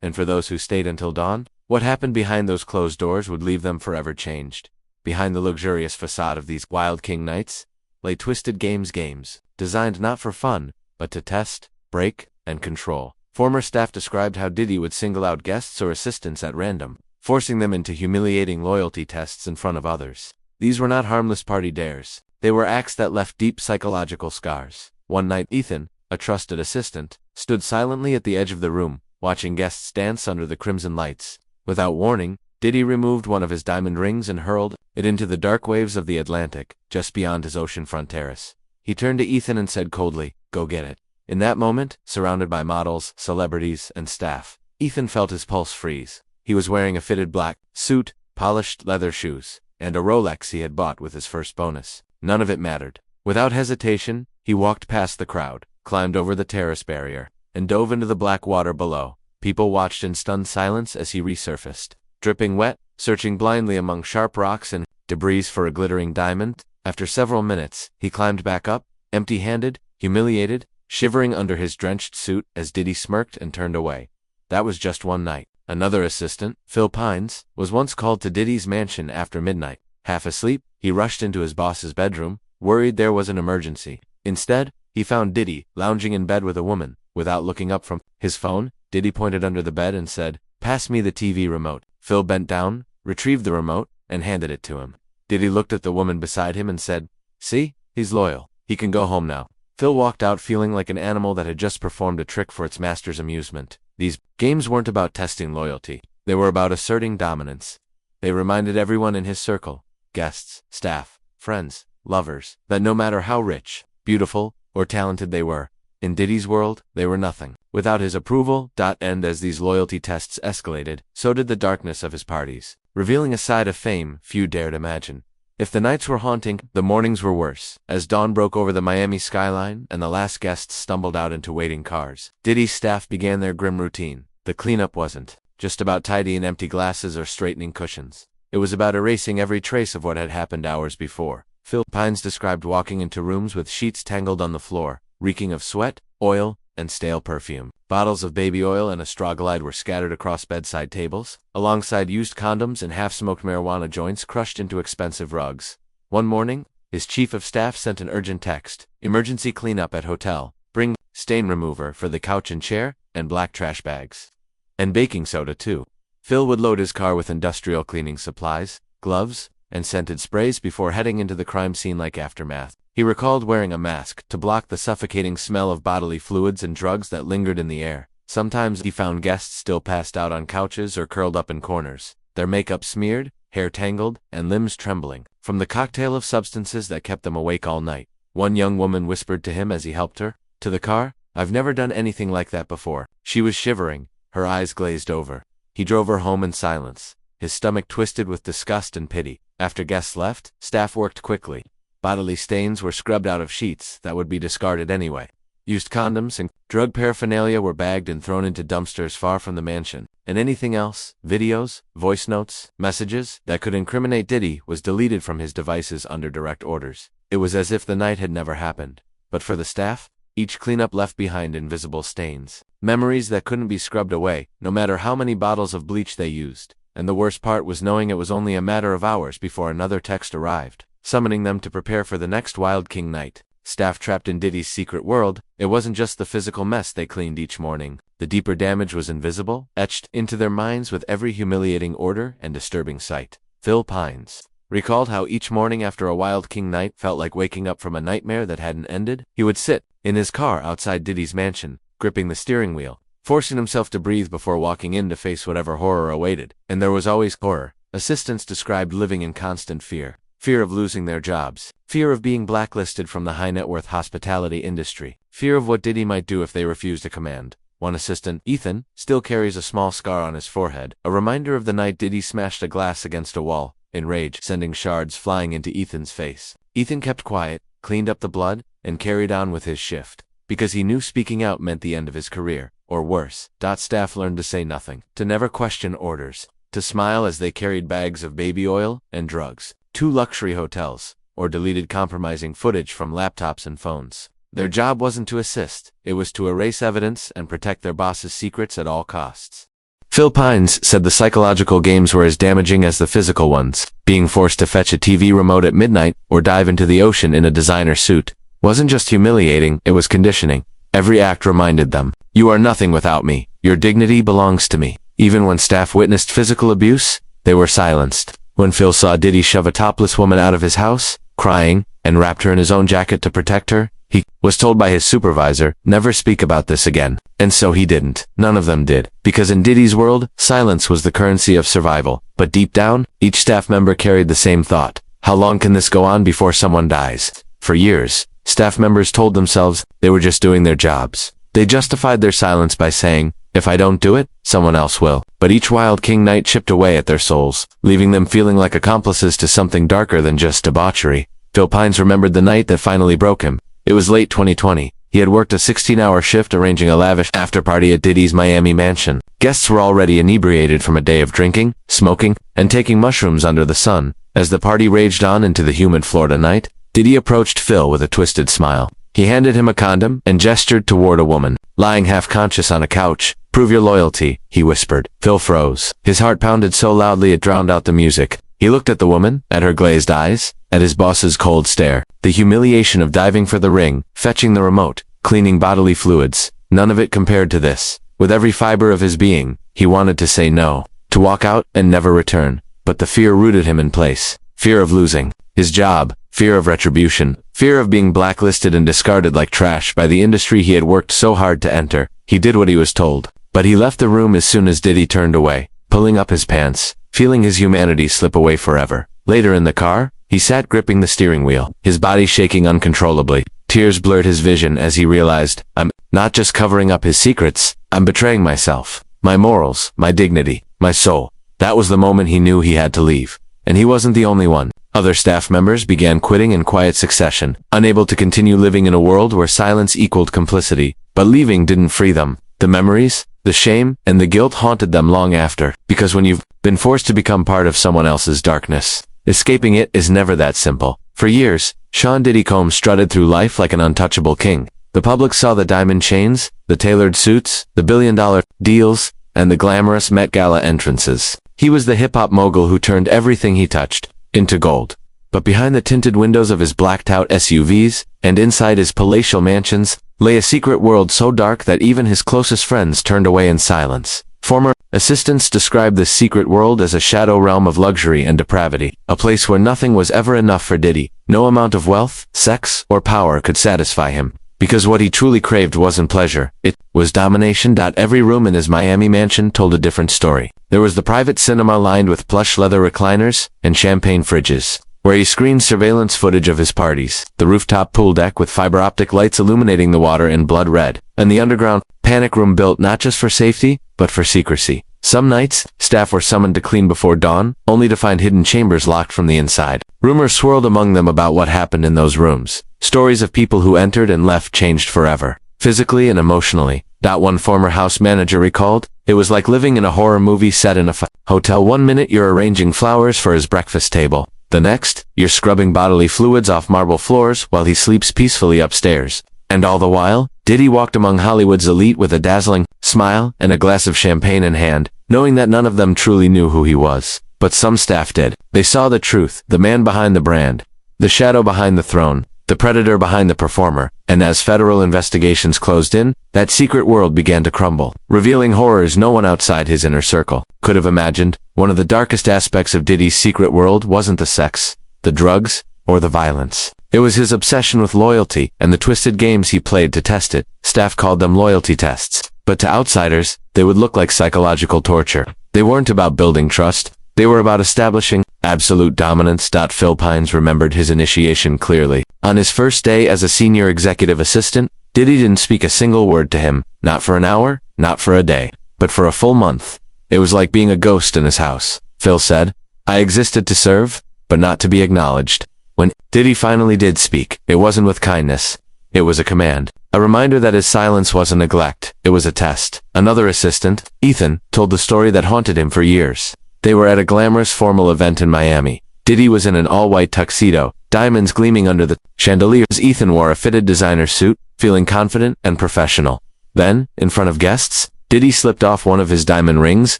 And for those who stayed until dawn, what happened behind those closed doors would leave them forever changed. Behind the luxurious facade of these Wild King nights lay twisted games, designed not for fun, but to test, break, and control. Former staff described how Diddy would single out guests or assistants at random, forcing them into humiliating loyalty tests in front of others. These were not harmless party dares. They were acts that left deep psychological scars. One night, Ethan, a trusted assistant, stood silently at the edge of the room, watching guests dance under the crimson lights. Without warning, Diddy removed one of his diamond rings and hurled it into the dark waves of the Atlantic, just beyond his oceanfront terrace. He turned to Ethan and said coldly, "Go get it." In that moment, surrounded by models, celebrities, and staff, Ethan felt his pulse freeze. He was wearing a fitted black suit, polished leather shoes, and a Rolex he had bought with his first bonus. None of it mattered. Without hesitation, he walked past the crowd, climbed over the terrace barrier, and dove into the black water below. People watched in stunned silence as he resurfaced, dripping wet, searching blindly among sharp rocks and debris for a glittering diamond. After several minutes, he climbed back up, empty-handed, humiliated, shivering under his drenched suit as Diddy smirked and turned away. That was just one night. Another assistant, Phil Pines, was once called to Diddy's mansion after midnight. Half asleep, he rushed into his boss's bedroom, worried there was an emergency. Instead, he found Diddy lounging in bed with a woman. Without looking up from his phone, Diddy pointed under the bed and said, "Pass me the TV remote." Phil bent down, retrieved the remote, and handed it to him. Diddy looked at the woman beside him and said, "See, he's loyal. He can go home now." Phil walked out feeling like an animal that had just performed a trick for its master's amusement. These games weren't about testing loyalty. They were about asserting dominance. They reminded everyone in his circle, guests, staff, friends, lovers, that no matter how rich, beautiful, or talented they were, in Diddy's world, they were nothing. Without his approval. And as these loyalty tests escalated, so did the darkness of his parties, revealing a side of fame few dared imagine. If the nights were haunting, the mornings were worse. As dawn broke over the Miami skyline and the last guests stumbled out into waiting cars, Diddy's staff began their grim routine. The cleanup wasn't just about tidying empty glasses or straightening cushions. It was about erasing every trace of what had happened hours before. Phil Pines described walking into rooms with sheets tangled on the floor, reeking of sweat, oil, and stale perfume. Bottles of baby oil and Astroglide were scattered across bedside tables, alongside used condoms and half-smoked marijuana joints crushed into expensive rugs. One morning, his chief of staff sent an urgent text: "Emergency cleanup at hotel. Bring stain remover for the couch and chair, and black trash bags. And baking soda too." Phil would load his car with industrial cleaning supplies, gloves, and scented sprays before heading into the crime scene like aftermath. He recalled wearing a mask to block the suffocating smell of bodily fluids and drugs that lingered in the air. Sometimes he found guests still passed out on couches or curled up in corners, their makeup smeared, hair tangled, and limbs trembling from the cocktail of substances that kept them awake all night. One young woman whispered to him as he helped her to the car, "I've never done anything like that before." She was shivering, her eyes glazed over. He drove her home in silence, his stomach twisted with disgust and pity. After guests left, staff worked quickly. Bodily stains were scrubbed out of sheets that would be discarded anyway. Used condoms and drug paraphernalia were bagged and thrown into dumpsters far from the mansion. And anything else, videos, voice notes, messages, that could incriminate Diddy was deleted from his devices under direct orders. It was as if the night had never happened. But for the staff, each cleanup left behind invisible stains. Memories that couldn't be scrubbed away, no matter how many bottles of bleach they used. And the worst part was knowing it was only a matter of hours before another text arrived, summoning them to prepare for the next Wild King night. Staff trapped in Diddy's secret world, it wasn't just the physical mess they cleaned each morning. The deeper damage was invisible, etched into their minds with every humiliating order and disturbing sight. Phil Pines recalled how each morning after a Wild King night felt like waking up from a nightmare that hadn't ended. He would sit in his car outside Diddy's mansion, gripping the steering wheel, forcing himself to breathe before walking in to face whatever horror awaited. And there was always horror. Assistants described living in constant fear. Fear of losing their jobs. Fear of being blacklisted from the high-net-worth hospitality industry. Fear of what Diddy might do if they refused a command. One assistant, Ethan, still carries a small scar on his forehead, a reminder of the night Diddy smashed a glass against a wall, in rage, sending shards flying into Ethan's face. Ethan kept quiet, cleaned up the blood, and carried on with his shift, because he knew speaking out meant the end of his career, or worse. Staff learned to say nothing, to never question orders, to smile as they carried bags of baby oil and drugs. 2 luxury hotels, or deleted compromising footage from laptops and phones. Their job wasn't to assist, it was to erase evidence and protect their boss's secrets at all costs. Phil Pines said the psychological games were as damaging as the physical ones. Being forced to fetch a TV remote at midnight or dive into the ocean in a designer suit wasn't just humiliating, it was conditioning. Every act reminded them, "You are nothing without me. Your dignity belongs to me." Even when staff witnessed physical abuse, they were silenced. When Phil saw Diddy shove a topless woman out of his house, crying, and wrapped her in his own jacket to protect her, he was told by his supervisor, "Never speak about this again." And so he didn't. None of them did. Because in Diddy's world, silence was the currency of survival. But deep down, each staff member carried the same thought. How long can this go on before someone dies? For years, staff members told themselves they were just doing their jobs. They justified their silence by saying, "If I don't do it, someone else will." But each Wild King night chipped away at their souls, leaving them feeling like accomplices to something darker than just debauchery. Phil Pines remembered the night that finally broke him. It was late 2020. He had worked a 16-hour shift arranging a lavish after-party at Diddy's Miami mansion. Guests were already inebriated from a day of drinking, smoking, and taking mushrooms under the sun. As the party raged on into the humid Florida night, Diddy approached Phil with a twisted smile. He handed him a condom and gestured toward a woman, lying half-conscious on a couch. "Prove your loyalty," he whispered. Phil froze. His heart pounded so loudly it drowned out the music. He looked at the woman, at her glazed eyes, at his boss's cold stare. The humiliation of diving for the ring, fetching the remote, cleaning bodily fluids, none of it compared to this. With every fiber of his being, he wanted to say no, to walk out and never return. But the fear rooted him in place. Fear of losing his job, fear of retribution, fear of being blacklisted and discarded like trash by the industry he had worked so hard to enter. He did what he was told. But he left the room as soon as Diddy turned away, pulling up his pants, feeling his humanity slip away forever. Later in the car, he sat gripping the steering wheel, his body shaking uncontrollably. Tears blurred his vision as he realized, "I'm not just covering up his secrets, I'm betraying myself, my morals, my dignity, my soul." That was the moment he knew he had to leave. And he wasn't the only one. Other staff members began quitting in quiet succession, unable to continue living in a world where silence equaled complicity. But leaving didn't free them. The memories, the shame, and the guilt haunted them long after. Because when you've been forced to become part of someone else's darkness, escaping it is never that simple. For years, Sean Diddy Combs strutted through life like an untouchable king. The public saw the diamond chains, the tailored suits, the billion-dollar deals, and the glamorous Met Gala entrances. He was the hip-hop mogul who turned everything he touched into gold. But behind the tinted windows of his blacked-out SUVs, and inside his palatial mansions, lay a secret world so dark that even his closest friends turned away in silence. Former assistants described this secret world as a shadow realm of luxury and depravity, a place where nothing was ever enough for Diddy. No amount of wealth, sex, or power could satisfy him. Because what he truly craved wasn't pleasure, it was domination. Every room in his Miami mansion told a different story. There was the private cinema lined with plush leather recliners and champagne fridges, where he screened surveillance footage of his parties, the rooftop pool deck with fiber optic lights illuminating the water in blood red, and the underground panic room built not just for safety, but for secrecy. Some nights, staff were summoned to clean before dawn, only to find hidden chambers locked from the inside. Rumors swirled among them about what happened in those rooms. Stories of people who entered and left changed forever, physically and emotionally. One former house manager recalled, "It was like living in a horror movie set in a hotel. One minute you're arranging flowers for his breakfast table. The next, you're scrubbing bodily fluids off marble floors while he sleeps peacefully upstairs." And all the while, Diddy walked among Hollywood's elite with a dazzling smile and a glass of champagne in hand, knowing that none of them truly knew who he was. But some staff did. They saw the truth, the man behind the brand, the shadow behind the throne, the predator behind the performer. And as federal investigations closed in, that secret world began to crumble, revealing horrors no one outside his inner circle could have imagined. One of the darkest aspects of Diddy's secret world wasn't the sex, the drugs, or the violence. It was his obsession with loyalty and the twisted games he played to test it. Staff called them loyalty tests, but to outsiders, they would look like psychological torture. They weren't about building trust. They were about establishing absolute dominance. Phil Pines remembered his initiation clearly. On his first day as a senior executive assistant, Diddy didn't speak a single word to him, not for an hour, not for a day, but for a full month. It was like being a ghost in his house. Phil said, "I existed to serve, but not to be acknowledged." When Diddy finally did speak, it wasn't with kindness. It was a command. A reminder that his silence wasn't neglect, it was a test. Another assistant, Ethan, told the story that haunted him for years. They were at a glamorous formal event in Miami. Diddy was in an all-white tuxedo, diamonds gleaming under the chandeliers. Ethan wore a fitted designer suit, feeling confident and professional. Then, in front of guests, Diddy slipped off one of his diamond rings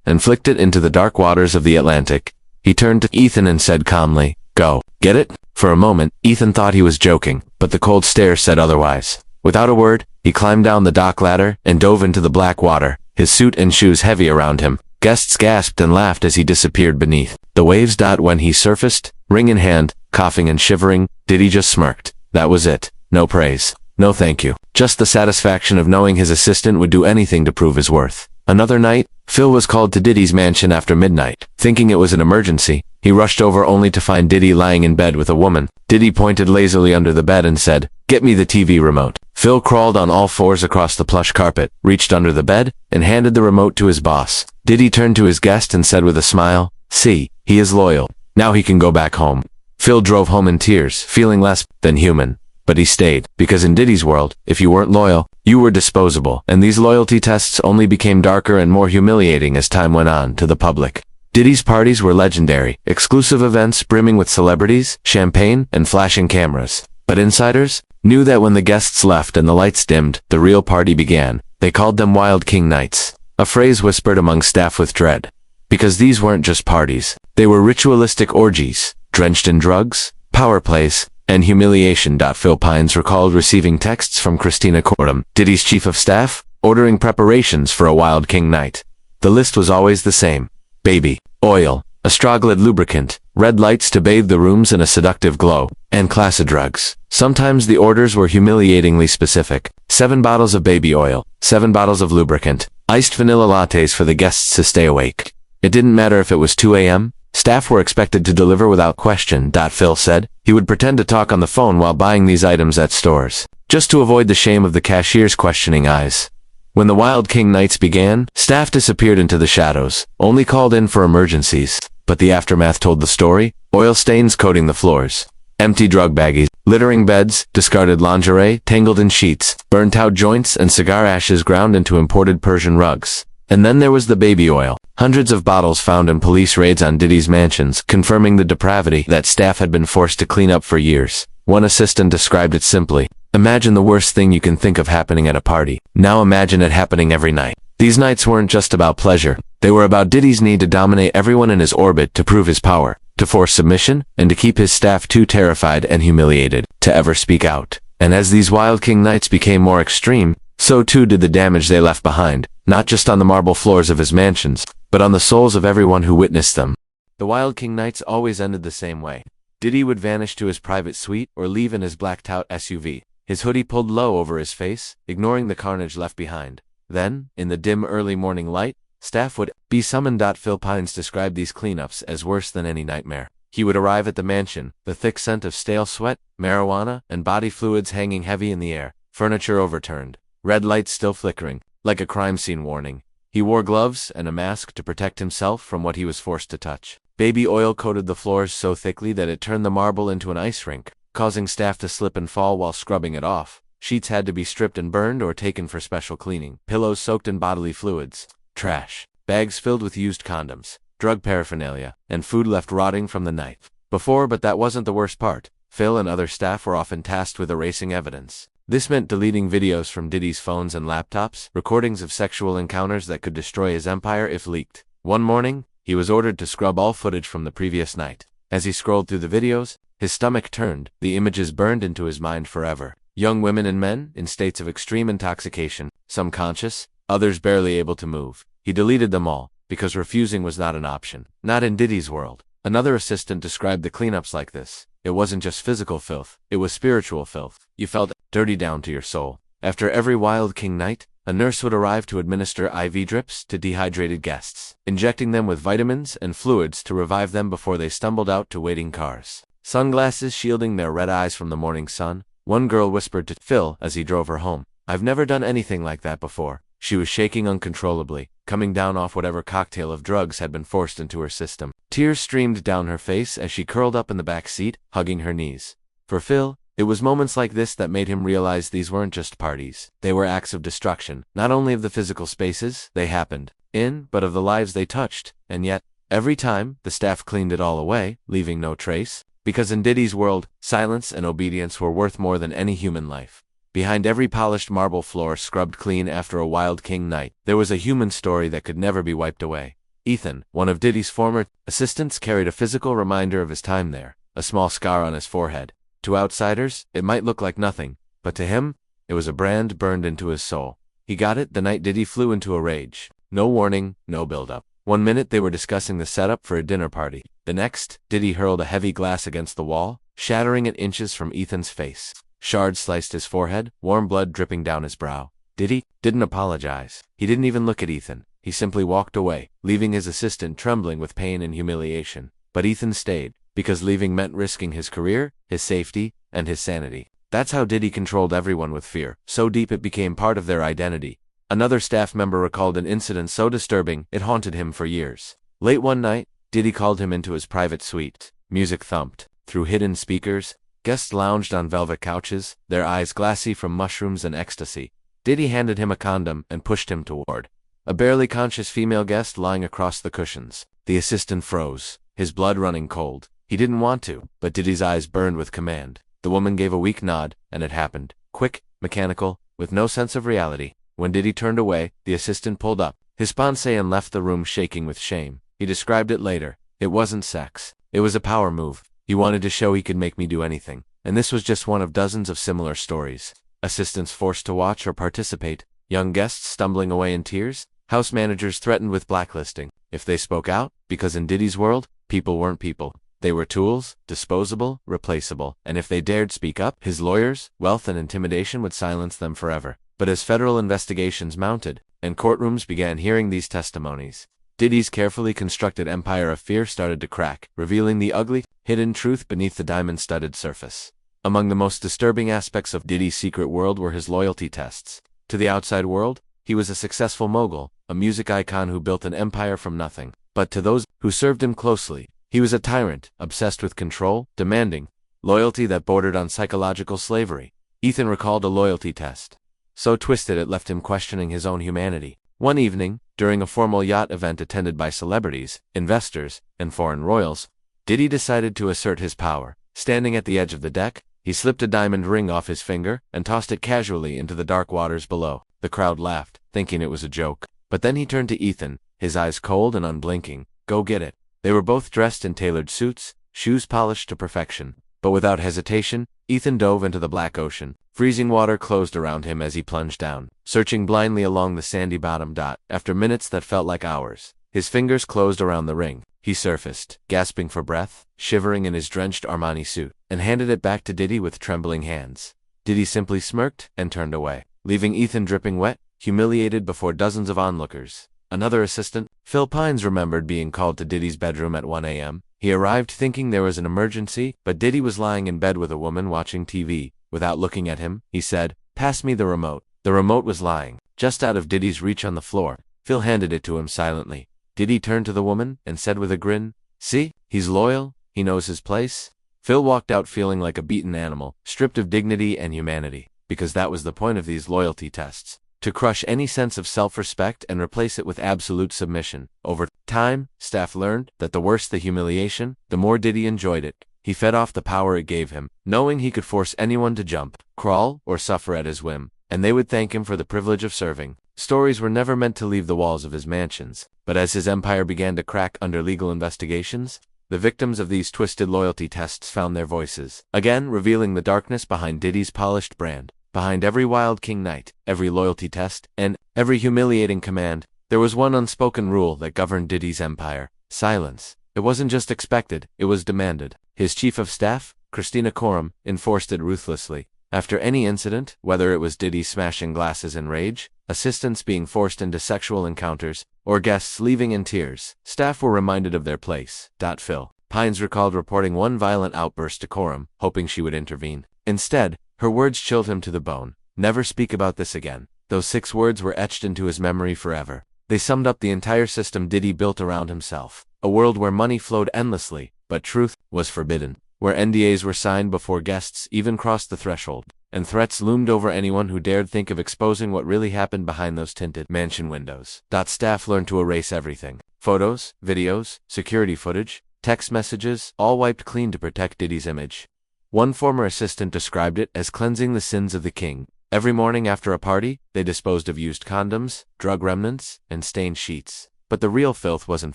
and flicked it into the dark waters of the Atlantic. He turned to Ethan and said calmly, "Go. Get it?" For a moment, Ethan thought he was joking, but the cold stare said otherwise. Without a word, he climbed down the dock ladder and dove into the black water, his suit and shoes heavy around him. Guests gasped and laughed as he disappeared beneath the waves. When he surfaced, ring in hand, coughing and shivering, Diddy just smirked. That was it. No praise. No thank you. Just the satisfaction of knowing his assistant would do anything to prove his worth. Another night, Phil was called to Diddy's mansion after midnight. Thinking it was an emergency, he rushed over only to find Diddy lying in bed with a woman. Diddy pointed lazily under the bed and said, "Get me the TV remote." Phil crawled on all fours across the plush carpet, reached under the bed, and handed the remote to his boss. Diddy turned to his guest and said with a smile, "See, he is loyal. Now he can go back home." Phil drove home in tears, feeling less than human. But he stayed, because in Diddy's world, if you weren't loyal, you were disposable, and these loyalty tests only became darker and more humiliating as time went on to the public. Diddy's parties were legendary, exclusive events brimming with celebrities, champagne, and flashing cameras. But insiders knew that when the guests left and the lights dimmed, the real party began. They called them Wild King Nights, a phrase whispered among staff with dread. Because these weren't just parties, they were ritualistic orgies, drenched in drugs, power plays, and humiliation. Phil Pines recalled receiving texts from Christina Cordum, Diddy's chief of staff, ordering preparations for a Wild King night. The list was always the same. Baby oil, astragalid lubricant, red lights to bathe the rooms in a seductive glow, and class of drugs. Sometimes the orders were humiliatingly specific. 7 bottles of baby oil, 7 bottles of lubricant, iced vanilla lattes for the guests to stay awake. It didn't matter if it was 2 a.m., staff were expected to deliver without question. Phil said he would pretend to talk on the phone while buying these items at stores, just to avoid the shame of the cashier's questioning eyes. When the Wild King nights began, staff disappeared into the shadows, only called in for emergencies. But the aftermath told the story: oil stains coating the floors, empty drug baggies, littering beds, discarded lingerie tangled in sheets, burnt-out joints, and cigar ashes ground into imported Persian rugs. And then there was the baby oil. Hundreds of bottles found in police raids on Diddy's mansions, confirming the depravity that staff had been forced to clean up for years. One assistant described it simply: imagine the worst thing you can think of happening at a party. Now imagine it happening every night. These nights weren't just about pleasure. They were about Diddy's need to dominate everyone in his orbit, to prove his power, to force submission, and to keep his staff too terrified and humiliated to ever speak out. And as these Wild King nights became more extreme, so too did the damage they left behind, not just on the marble floors of his mansions, but on the souls of everyone who witnessed them. The Wild King nights always ended the same way. Diddy would vanish to his private suite or leave in his blacked-out SUV, his hoodie pulled low over his face, ignoring the carnage left behind. Then, in the dim early morning light, staff would be summoned. Phil Pines described these cleanups as worse than any nightmare. He would arrive at the mansion, the thick scent of stale sweat, marijuana, and body fluids hanging heavy in the air, furniture overturned, red lights still flickering, like a crime scene warning. He wore gloves and a mask to protect himself from what he was forced to touch. Baby oil coated the floors so thickly that it turned the marble into an ice rink, causing staff to slip and fall while scrubbing it off. Sheets had to be stripped and burned or taken for special cleaning. Pillows soaked in bodily fluids. Trash. Bags filled with used condoms, drug paraphernalia, and food left rotting from the night before. But that wasn't the worst part. Phil and other staff were often tasked with erasing evidence. This meant deleting videos from Diddy's phones and laptops, recordings of sexual encounters that could destroy his empire if leaked. One morning, he was ordered to scrub all footage from the previous night. As he scrolled through the videos, his stomach turned, the images burned into his mind forever. Young women and men, in states of extreme intoxication, some conscious, others barely able to move. He deleted them all, because refusing was not an option. Not in Diddy's world. Another assistant described the cleanups like this: it wasn't just physical filth, it was spiritual filth. You felt dirty down to your soul. After every Wild King night, a nurse would arrive to administer IV drips to dehydrated guests, injecting them with vitamins and fluids to revive them before they stumbled out to waiting cars. Sunglasses shielding their red eyes from the morning sun. One girl whispered to Phil as he drove her home, "I've never done anything like that before." She was shaking uncontrollably, coming down off whatever cocktail of drugs had been forced into her system. Tears streamed down her face as she curled up in the back seat, hugging her knees. For Phil, it was moments like this that made him realize these weren't just parties. They were acts of destruction, not only of the physical spaces they happened in, but of the lives they touched. And yet, every time, the staff cleaned it all away, leaving no trace. Because in Diddy's world, silence and obedience were worth more than any human life. Behind every polished marble floor scrubbed clean after a wild king night, there was a human story that could never be wiped away. Ethan, one of Diddy's former assistants, carried a physical reminder of his time there, a small scar on his forehead. To outsiders, it might look like nothing, but to him, it was a brand burned into his soul. He got it the night Diddy flew into a rage. No warning, no build-up. One minute they were discussing the setup for a dinner party. The next, Diddy hurled a heavy glass against the wall, shattering it inches from Ethan's face. Shards sliced his forehead, warm blood dripping down his brow. Diddy didn't apologize. He didn't even look at Ethan. He simply walked away, leaving his assistant trembling with pain and humiliation. But Ethan stayed, because leaving meant risking his career, his safety, and his sanity. That's how Diddy controlled everyone with fear, so deep it became part of their identity. Another staff member recalled an incident so disturbing it haunted him for years. Late one night, Diddy called him into his private suite. Music thumped. Through hidden speakers, guests lounged on velvet couches, their eyes glassy from mushrooms and ecstasy. Diddy handed him a condom and pushed him toward a barely conscious female guest lying across the cushions. The assistant froze, his blood running cold. He didn't want to, but Diddy's eyes burned with command. The woman gave a weak nod, and it happened. Quick, mechanical, with no sense of reality. When Diddy turned away, the assistant pulled up his pensée and left the room shaking with shame. He described it later. It wasn't sex. It was a power move. He wanted to show he could make me do anything. And this was just one of dozens of similar stories. Assistants forced to watch or participate. Young guests stumbling away in tears. House managers threatened with blacklisting if they spoke out, because in Diddy's world, people weren't people. They were tools, disposable, replaceable, and if they dared speak up, his lawyers, wealth and intimidation would silence them forever. But as federal investigations mounted, and courtrooms began hearing these testimonies, Diddy's carefully constructed empire of fear started to crack, revealing the ugly, hidden truth beneath the diamond-studded surface. Among the most disturbing aspects of Diddy's secret world were his loyalty tests. To the outside world, he was a successful mogul, a music icon who built an empire from nothing. But to those who served him closely, he was a tyrant, obsessed with control, demanding loyalty that bordered on psychological slavery. Ethan recalled a loyalty test so twisted it left him questioning his own humanity. One evening, during a formal yacht event attended by celebrities, investors, and foreign royals, Diddy decided to assert his power. Standing at the edge of the deck, he slipped a diamond ring off his finger and tossed it casually into the dark waters below. The crowd laughed, thinking it was a joke. But then he turned to Ethan, his eyes cold and unblinking. Go get it. They were both dressed in tailored suits, shoes polished to perfection. But without hesitation, Ethan dove into the black ocean. Freezing water closed around him as he plunged down, searching blindly along the sandy bottom. After minutes that felt like hours, his fingers closed around the ring. He surfaced, gasping for breath, shivering in his drenched Armani suit, and handed it back to Diddy with trembling hands. Diddy simply smirked and turned away, leaving Ethan dripping wet, humiliated before dozens of onlookers. Another assistant, Phil Pines, remembered being called to Diddy's bedroom at 1 a.m. He arrived thinking there was an emergency, but Diddy was lying in bed with a woman watching TV. Without looking at him, he said, "Pass me the remote." The remote was lying, just out of Diddy's reach on the floor. Phil handed it to him silently. Diddy turned to the woman and said with a grin, "See, he's loyal, he knows his place." Phil walked out feeling like a beaten animal, stripped of dignity and humanity, because that was the point of these loyalty tests. To crush any sense of self-respect and replace it with absolute submission. Over time, staff learned that the worse the humiliation, the more Diddy enjoyed it. He fed off the power it gave him, knowing he could force anyone to jump, crawl, or suffer at his whim, and they would thank him for the privilege of serving. Stories were never meant to leave the walls of his mansions, but as his empire began to crack under legal investigations, the victims of these twisted loyalty tests found their voices, again revealing the darkness behind Diddy's polished brand. Behind every wild king night, every loyalty test, and every humiliating command, there was one unspoken rule that governed Diddy's empire: silence. It wasn't just expected, it was demanded. His chief of staff, Christina Coram, enforced it ruthlessly. After any incident, whether it was Diddy smashing glasses in rage, assistants being forced into sexual encounters, or guests leaving in tears, staff were reminded of their place. Phil Pines recalled reporting one violent outburst to Coram, hoping she would intervene. Instead, her words chilled him to the bone. Never speak about this again. Those 6 words were etched into his memory forever. They summed up the entire system Diddy built around himself. A world where money flowed endlessly, but truth was forbidden. Where NDAs were signed before guests even crossed the threshold, and threats loomed over anyone who dared think of exposing what really happened behind those tinted mansion windows. Staff learned to erase everything. Photos, videos, security footage. text messages, all wiped clean to protect Diddy's image. One former assistant described it as cleansing the sins of the king. Every morning after a party, they disposed of used condoms, drug remnants, and stained sheets. But the real filth wasn't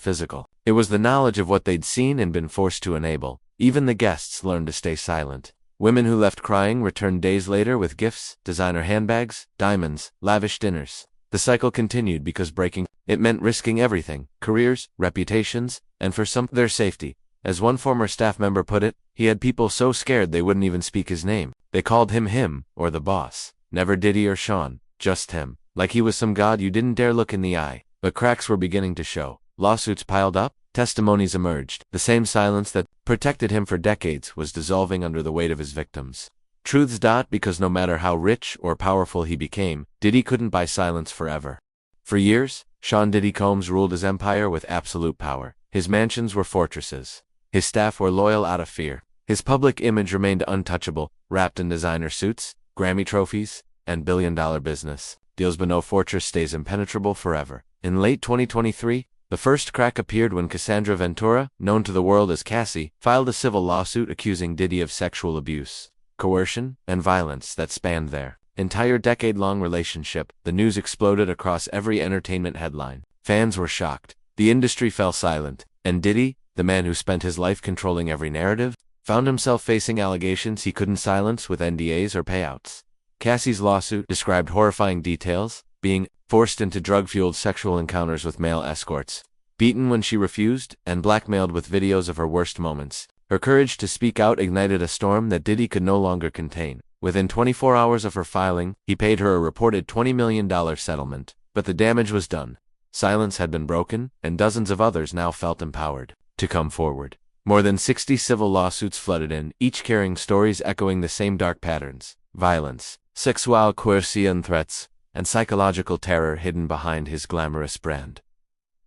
physical. It was the knowledge of what they'd seen and been forced to enable. Even the guests learned to stay silent. Women who left crying returned days later with gifts, designer handbags, diamonds, lavish dinners. The cycle continued because breaking it meant risking everything: careers, reputations, and for some, their safety. As one former staff member put it, he had people so scared they wouldn't even speak his name. They called him, or the boss. Never Diddy or Sean, just him. Like he was some god you didn't dare look in the eye. But cracks were beginning to show. Lawsuits piled up, testimonies emerged. The same silence that protected him for decades was dissolving under the weight of his victims. Truths. Because no matter how rich or powerful he became, Diddy couldn't buy silence forever. For years, Sean Diddy Combs ruled his empire with absolute power. His mansions were fortresses. His staff were loyal out of fear. His public image remained untouchable, wrapped in designer suits, Grammy trophies, and billion-dollar business deals, but no fortress stays impenetrable forever. In late 2023, the first crack appeared when Cassandra Ventura, known to the world as Cassie, filed a civil lawsuit accusing Diddy of sexual abuse, coercion, and violence that spanned their entire decade-long relationship. The news exploded across every entertainment headline. Fans were shocked. The industry fell silent. And Diddy, the man who spent his life controlling every narrative, found himself facing allegations he couldn't silence with NDAs or payouts. Cassie's lawsuit described horrifying details: being forced into drug-fueled sexual encounters with male escorts, beaten when she refused, and blackmailed with videos of her worst moments. Her courage to speak out ignited a storm that Diddy could no longer contain. Within 24 hours of her filing, he paid her a reported $20 million settlement. But the damage was done. Silence had been broken, and dozens of others now felt empowered to come forward. More than 60 civil lawsuits flooded in, each carrying stories echoing the same dark patterns: violence, sexual coercion, threats, and psychological terror hidden behind his glamorous brand.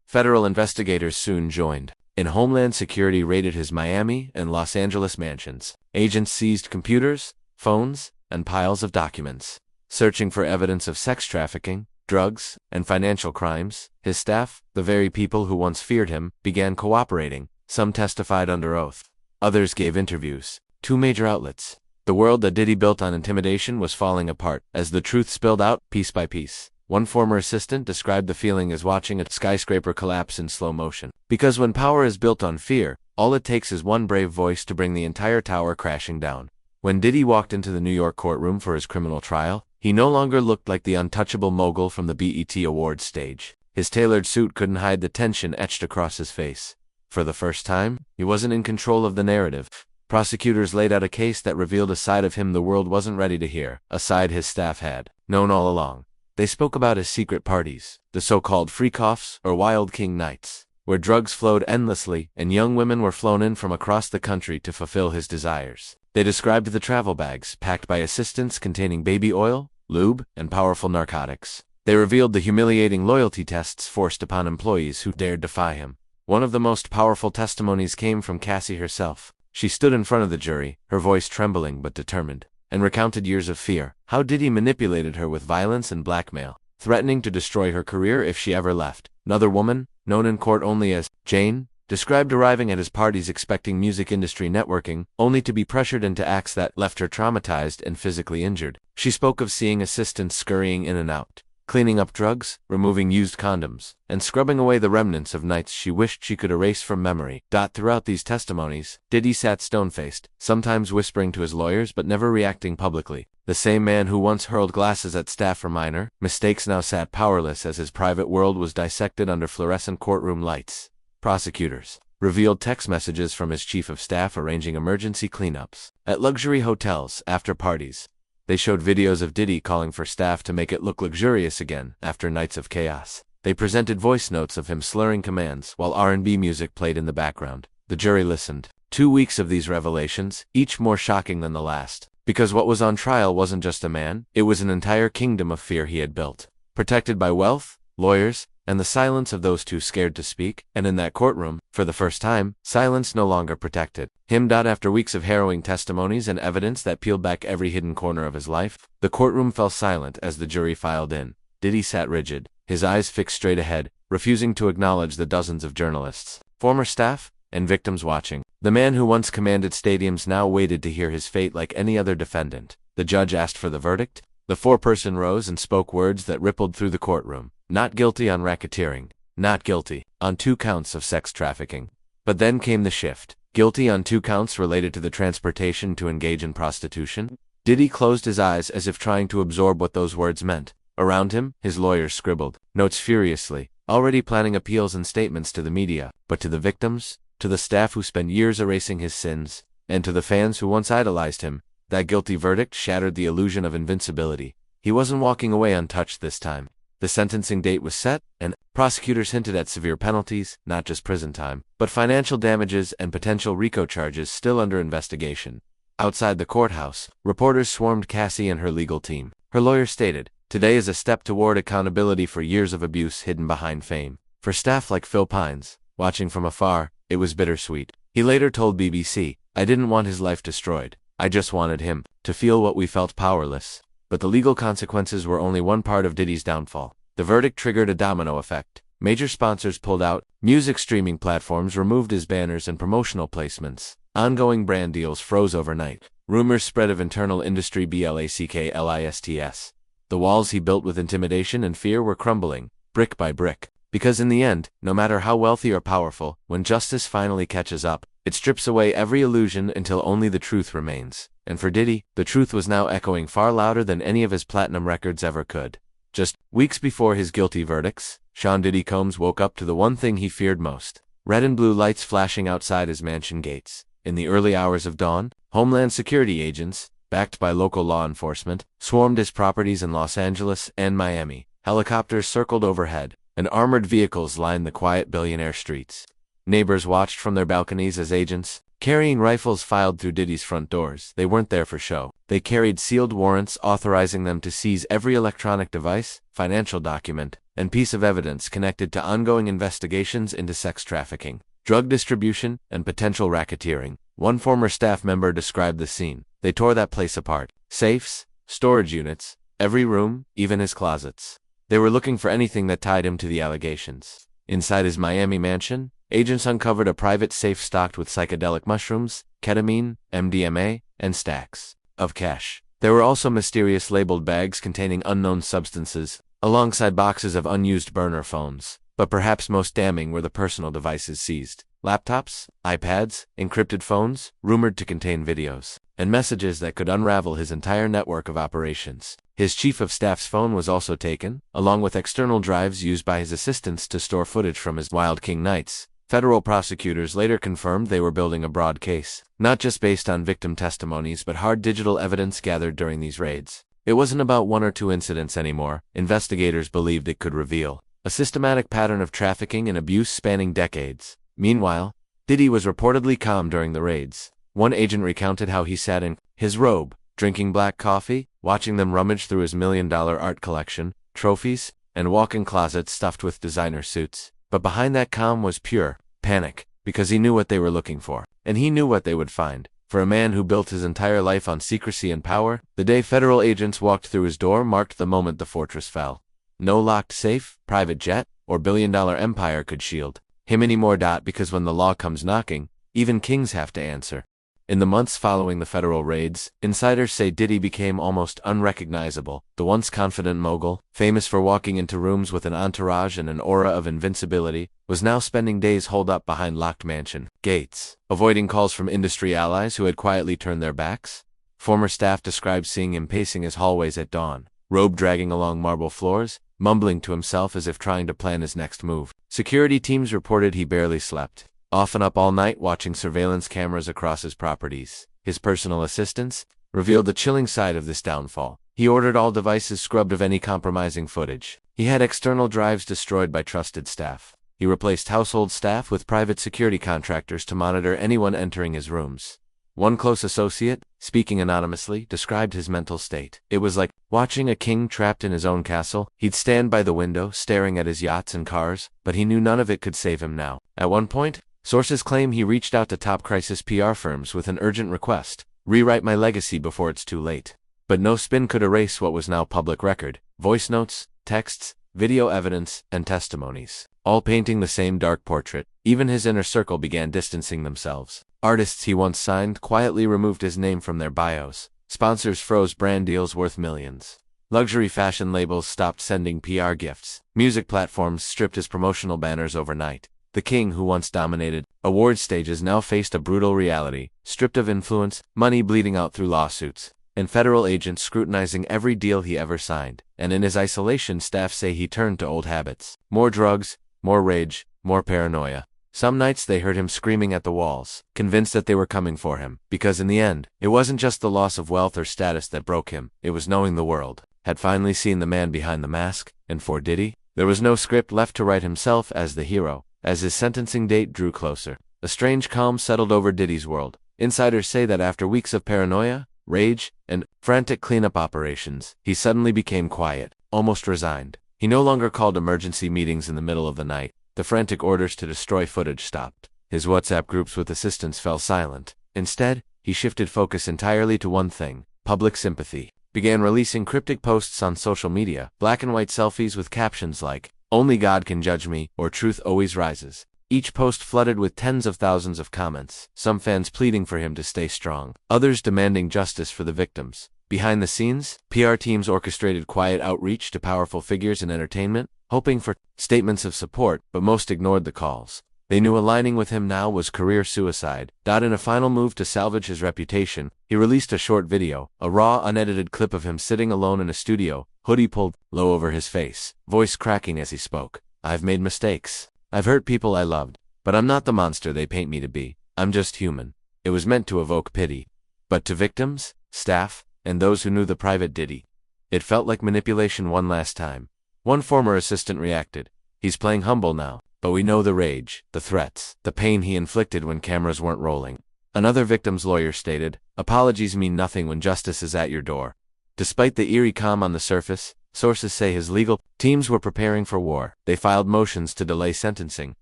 Federal investigators soon joined. In Homeland Security raided his Miami and Los Angeles mansions. Agents seized computers, phones, and piles of documents, searching for evidence of sex trafficking, drugs, and financial crimes. His staff, the very people who once feared him, began cooperating. Some testified under oath. Others gave interviews. 2 major outlets. The world that Diddy built on intimidation was falling apart as the truth spilled out piece by piece. One former assistant described the feeling as watching a skyscraper collapse in slow motion. Because when power is built on fear, all it takes is one brave voice to bring the entire tower crashing down. When Diddy walked into the New York courtroom for his criminal trial, he no longer looked like the untouchable mogul from the BET Awards stage. His tailored suit couldn't hide the tension etched across his face. For the first time, he wasn't in control of the narrative. Prosecutors laid out a case that revealed a side of him the world wasn't ready to hear, a side his staff had known all along. They spoke about his secret parties, the so-called freak-offs or Wild King nights, where drugs flowed endlessly and young women were flown in from across the country to fulfill his desires. They described the travel bags packed by assistants containing baby oil, lube, and powerful narcotics. They revealed the humiliating loyalty tests forced upon employees who dared defy him. One of the most powerful testimonies came from Cassie herself. She stood in front of the jury, her voice trembling but determined, and recounted years of fear, how Diddy manipulated her with violence and blackmail, threatening to destroy her career if she ever left. Another woman, known in court only as Jane, described arriving at his parties expecting music industry networking, only to be pressured into acts that left her traumatized and physically injured. She spoke of seeing assistants scurrying in and out, cleaning up drugs, removing used condoms, and scrubbing away the remnants of nights she wished she could erase from memory. Throughout these testimonies, Diddy sat stone-faced, sometimes whispering to his lawyers but never reacting publicly. The same man who once hurled glasses at staff for minor mistakes now sat powerless as his private world was dissected under fluorescent courtroom lights. Prosecutors revealed text messages from his chief of staff arranging emergency cleanups at luxury hotels after parties. They showed videos of Diddy calling for staff to make it look luxurious again after nights of chaos. They presented voice notes of him slurring commands while R&B music played in the background. The jury listened. 2 weeks of these revelations, each more shocking than the last. Because what was on trial wasn't just a man, it was an entire kingdom of fear he had built. Protected by wealth, lawyers, and the silence of those too scared to speak, and in that courtroom, for the first time, silence no longer protected him. After weeks of harrowing testimonies and evidence that peeled back every hidden corner of his life, the courtroom fell silent as the jury filed in. Diddy sat rigid, his eyes fixed straight ahead, refusing to acknowledge the dozens of journalists, former staff, and victims watching. The man who once commanded stadiums now waited to hear his fate like any other defendant. The judge asked for the verdict. The foreperson rose and spoke words that rippled through the courtroom. Not guilty on racketeering. Not guilty on 2 counts of sex trafficking. But then came the shift. Guilty on 2 counts related to the transportation to engage in prostitution. Diddy closed his eyes as if trying to absorb what those words meant. Around him, his lawyers scribbled notes furiously, already planning appeals and statements to the media. But to the victims, to the staff who spent years erasing his sins, and to the fans who once idolized him, that guilty verdict shattered the illusion of invincibility. He wasn't walking away untouched this time. The sentencing date was set, and prosecutors hinted at severe penalties, not just prison time, but financial damages and potential RICO charges still under investigation. Outside the courthouse, reporters swarmed Cassie and her legal team. Her lawyer stated, "Today is a step toward accountability for years of abuse hidden behind fame." For staff like Phil Pines, watching from afar, it was bittersweet. He later told BBC, "I didn't want his life destroyed. I just wanted him to feel what we felt, powerless." But the legal consequences were only one part of Diddy's downfall. The verdict triggered a domino effect. Major sponsors pulled out, music streaming platforms removed his banners and promotional placements. Ongoing brand deals froze overnight. Rumors spread of internal industry blacklists. The walls he built with intimidation and fear were crumbling, brick by brick. Because in the end, no matter how wealthy or powerful, when justice finally catches up, it strips away every illusion until only the truth remains. And for Diddy, the truth was now echoing far louder than any of his platinum records ever could. Just weeks before his guilty verdicts, Sean Diddy Combs woke up to the one thing he feared most: red and blue lights flashing outside his mansion gates. In the early hours of dawn, Homeland Security agents, backed by local law enforcement, swarmed his properties in Los Angeles and Miami. Helicopters circled overhead, and armored vehicles lined the quiet billionaire streets. Neighbors watched from their balconies as agents, carrying rifles, filed through Diddy's front doors. They weren't there for show. They carried sealed warrants authorizing them to seize every electronic device, financial document, and piece of evidence connected to ongoing investigations into sex trafficking, drug distribution, and potential racketeering. One former staff member described the scene. "They tore that place apart. Safes, storage units, every room, even his closets. They were looking for anything that tied him to the allegations." Inside his Miami mansion, agents uncovered a private safe stocked with psychedelic mushrooms, ketamine, MDMA, and stacks of cash. There were also mysterious labeled bags containing unknown substances, alongside boxes of unused burner phones. But perhaps most damning were the personal devices seized: laptops, iPads, encrypted phones, rumored to contain videos, and messages that could unravel his entire network of operations. His chief of staff's phone was also taken, along with external drives used by his assistants to store footage from his Wild King nights. Federal prosecutors later confirmed they were building a broad case, not just based on victim testimonies but hard digital evidence gathered during these raids. It wasn't about 1 or 2 incidents anymore. Investigators believed it could reveal a systematic pattern of trafficking and abuse spanning decades. Meanwhile, Diddy was reportedly calm during the raids. One agent recounted how he sat in his robe, drinking black coffee, watching them rummage through his $1 million art collection, trophies, and walk-in closets stuffed with designer suits. But behind that calm was pure panic, because he knew what they were looking for, and he knew what they would find. For a man who built his entire life on secrecy and power, the day federal agents walked through his door marked the moment the fortress fell. No locked safe, private jet, or billion-dollar empire could shield him anymore. Because when the law comes knocking, even kings have to answer. In the months following the federal raids, insiders say Diddy became almost unrecognizable. The once confident mogul, famous for walking into rooms with an entourage and an aura of invincibility, was now spending days holed up behind locked mansion gates, avoiding calls from industry allies who had quietly turned their backs. Former staff described seeing him pacing his hallways at dawn, robe dragging along marble floors, mumbling to himself as if trying to plan his next move. Security teams reported he barely slept, often up all night watching surveillance cameras across his properties. His personal assistants revealed the chilling side of this downfall. He ordered all devices scrubbed of any compromising footage. He had external drives destroyed by trusted staff. He replaced household staff with private security contractors to monitor anyone entering his rooms. One close associate, speaking anonymously, described his mental state. "It was like watching a king trapped in his own castle. He'd stand by the window, staring at his yachts and cars, but he knew none of it could save him now." At one point, sources claim he reached out to top crisis PR firms with an urgent request: "Rewrite my legacy before it's too late." But no spin could erase what was now public record: voice notes, texts, video evidence, and testimonies, all painting the same dark portrait. Even his inner circle began distancing themselves. Artists he once signed quietly removed his name from their bios. Sponsors froze brand deals worth millions. Luxury fashion labels stopped sending PR gifts. Music platforms stripped his promotional banners overnight. The king who once dominated award stages now faced a brutal reality, stripped of influence, money bleeding out through lawsuits, and federal agents scrutinizing every deal he ever signed. And in his isolation, staff say he turned to old habits. More drugs, more rage, more paranoia. Some nights they heard him screaming at the walls, convinced that they were coming for him. Because in the end, it wasn't just the loss of wealth or status that broke him, it was knowing the world had finally seen the man behind the mask. And for Diddy, there was no script left to write himself as the hero. As his sentencing date drew closer, a strange calm settled over Diddy's world. Insiders say that after weeks of paranoia, rage, and frantic cleanup operations, he suddenly became quiet, almost resigned. He no longer called emergency meetings in the middle of the night. The frantic orders to destroy footage stopped. His WhatsApp groups with assistants fell silent. Instead, he shifted focus entirely to one thing: public sympathy. Began releasing cryptic posts on social media, black and white selfies with captions like, "Only God can judge me," or "Truth always rises." Each post flooded with tens of thousands of comments, some fans pleading for him to stay strong, others demanding justice for the victims. Behind the scenes, PR teams orchestrated quiet outreach to powerful figures in entertainment, hoping for statements of support, but most ignored the calls. They knew aligning with him now was career suicide. In a final move to salvage his reputation, he released a short video, a raw, unedited clip of him sitting alone in a studio, hoodie pulled low over his face, voice cracking as he spoke. "I've made mistakes. I've hurt people I loved, but I'm not the monster they paint me to be. I'm just human." It was meant to evoke pity. But to victims, staff, and those who knew the private Diddy, it felt like manipulation one last time. One former assistant reacted, "He's playing humble now, but we know the rage, the threats, the pain he inflicted when cameras weren't rolling." Another victim's lawyer stated, "Apologies mean nothing when justice is at your door." Despite the eerie calm on the surface, sources say his legal teams were preparing for war. They filed motions to delay sentencing,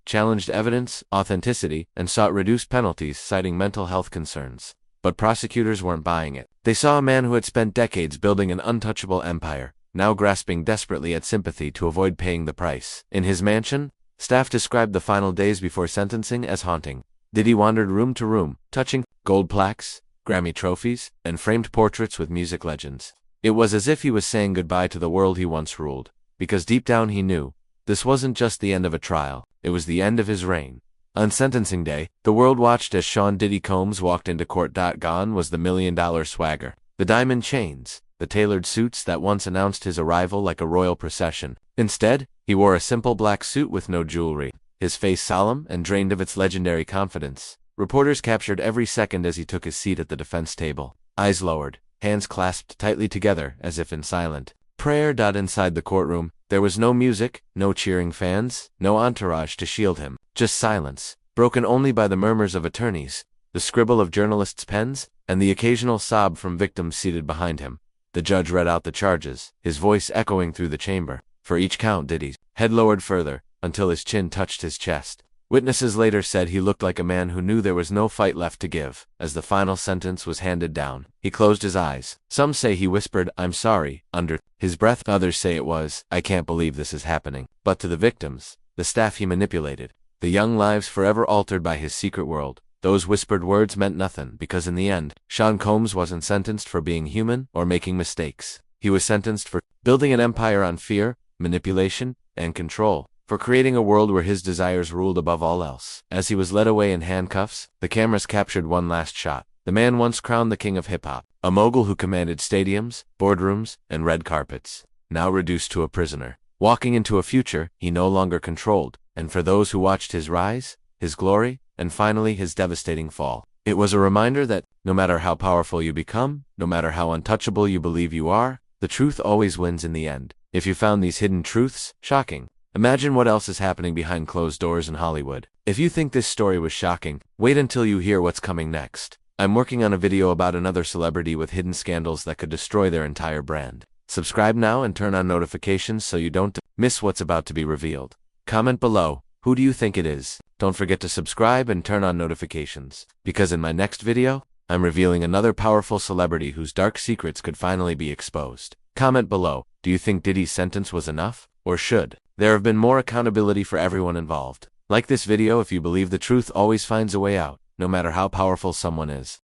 challenged evidence, authenticity, and sought reduced penalties, citing mental health concerns. But prosecutors weren't buying it. They saw a man who had spent decades building an untouchable empire, now grasping desperately at sympathy to avoid paying the price. In his mansion, staff described the final days before sentencing as haunting. Diddy wandered room to room, touching gold plaques, Grammy trophies, and framed portraits with music legends. It was as if he was saying goodbye to the world he once ruled, because deep down he knew, this wasn't just the end of a trial, it was the end of his reign. On sentencing day, the world watched as Sean Diddy Combs walked into court. Gone was the $1 million swagger, the diamond chains, the tailored suits that once announced his arrival like a royal procession. Instead, he wore a simple black suit with no jewelry, his face solemn and drained of its legendary confidence. Reporters captured every second as he took his seat at the defense table, eyes lowered, hands clasped tightly together as if in silent prayer. Inside the courtroom, there was no music, no cheering fans, no entourage to shield him, just silence, broken only by the murmurs of attorneys, the scribble of journalists' pens, and the occasional sob from victims seated behind him. The judge read out the charges, his voice echoing through the chamber. For each count, Diddy's head lowered further, until his chin touched his chest. Witnesses later said he looked like a man who knew there was no fight left to give. As the final sentence was handed down, he closed his eyes. Some say he whispered, "I'm sorry," under his breath. Others say it was, "I can't believe this is happening." But to the victims, the staff he manipulated, the young lives forever altered by his secret world, those whispered words meant nothing, because in the end, Sean Combs wasn't sentenced for being human or making mistakes. He was sentenced for building an empire on fear, manipulation, and control, for creating a world where his desires ruled above all else. As he was led away in handcuffs, the cameras captured one last shot. The man once crowned the king of hip-hop, a mogul who commanded stadiums, boardrooms, and red carpets, now reduced to a prisoner, walking into a future he no longer controlled. And for those who watched his rise, his glory, and finally his devastating fall, it was a reminder that, no matter how powerful you become, no matter how untouchable you believe you are, the truth always wins in the end. If you found these hidden truths shocking, imagine what else is happening behind closed doors in Hollywood. If you think this story was shocking, wait until you hear what's coming next. I'm working on a video about another celebrity with hidden scandals that could destroy their entire brand. Subscribe now and turn on notifications so you don't miss what's about to be revealed. Comment below, who do you think it is? Don't forget to subscribe and turn on notifications, because in my next video, I'm revealing another powerful celebrity whose dark secrets could finally be exposed. Comment below, do you think Diddy's sentence was enough? Or should there have been more accountability for everyone involved? Like this video if you believe the truth always finds a way out, no matter how powerful someone is.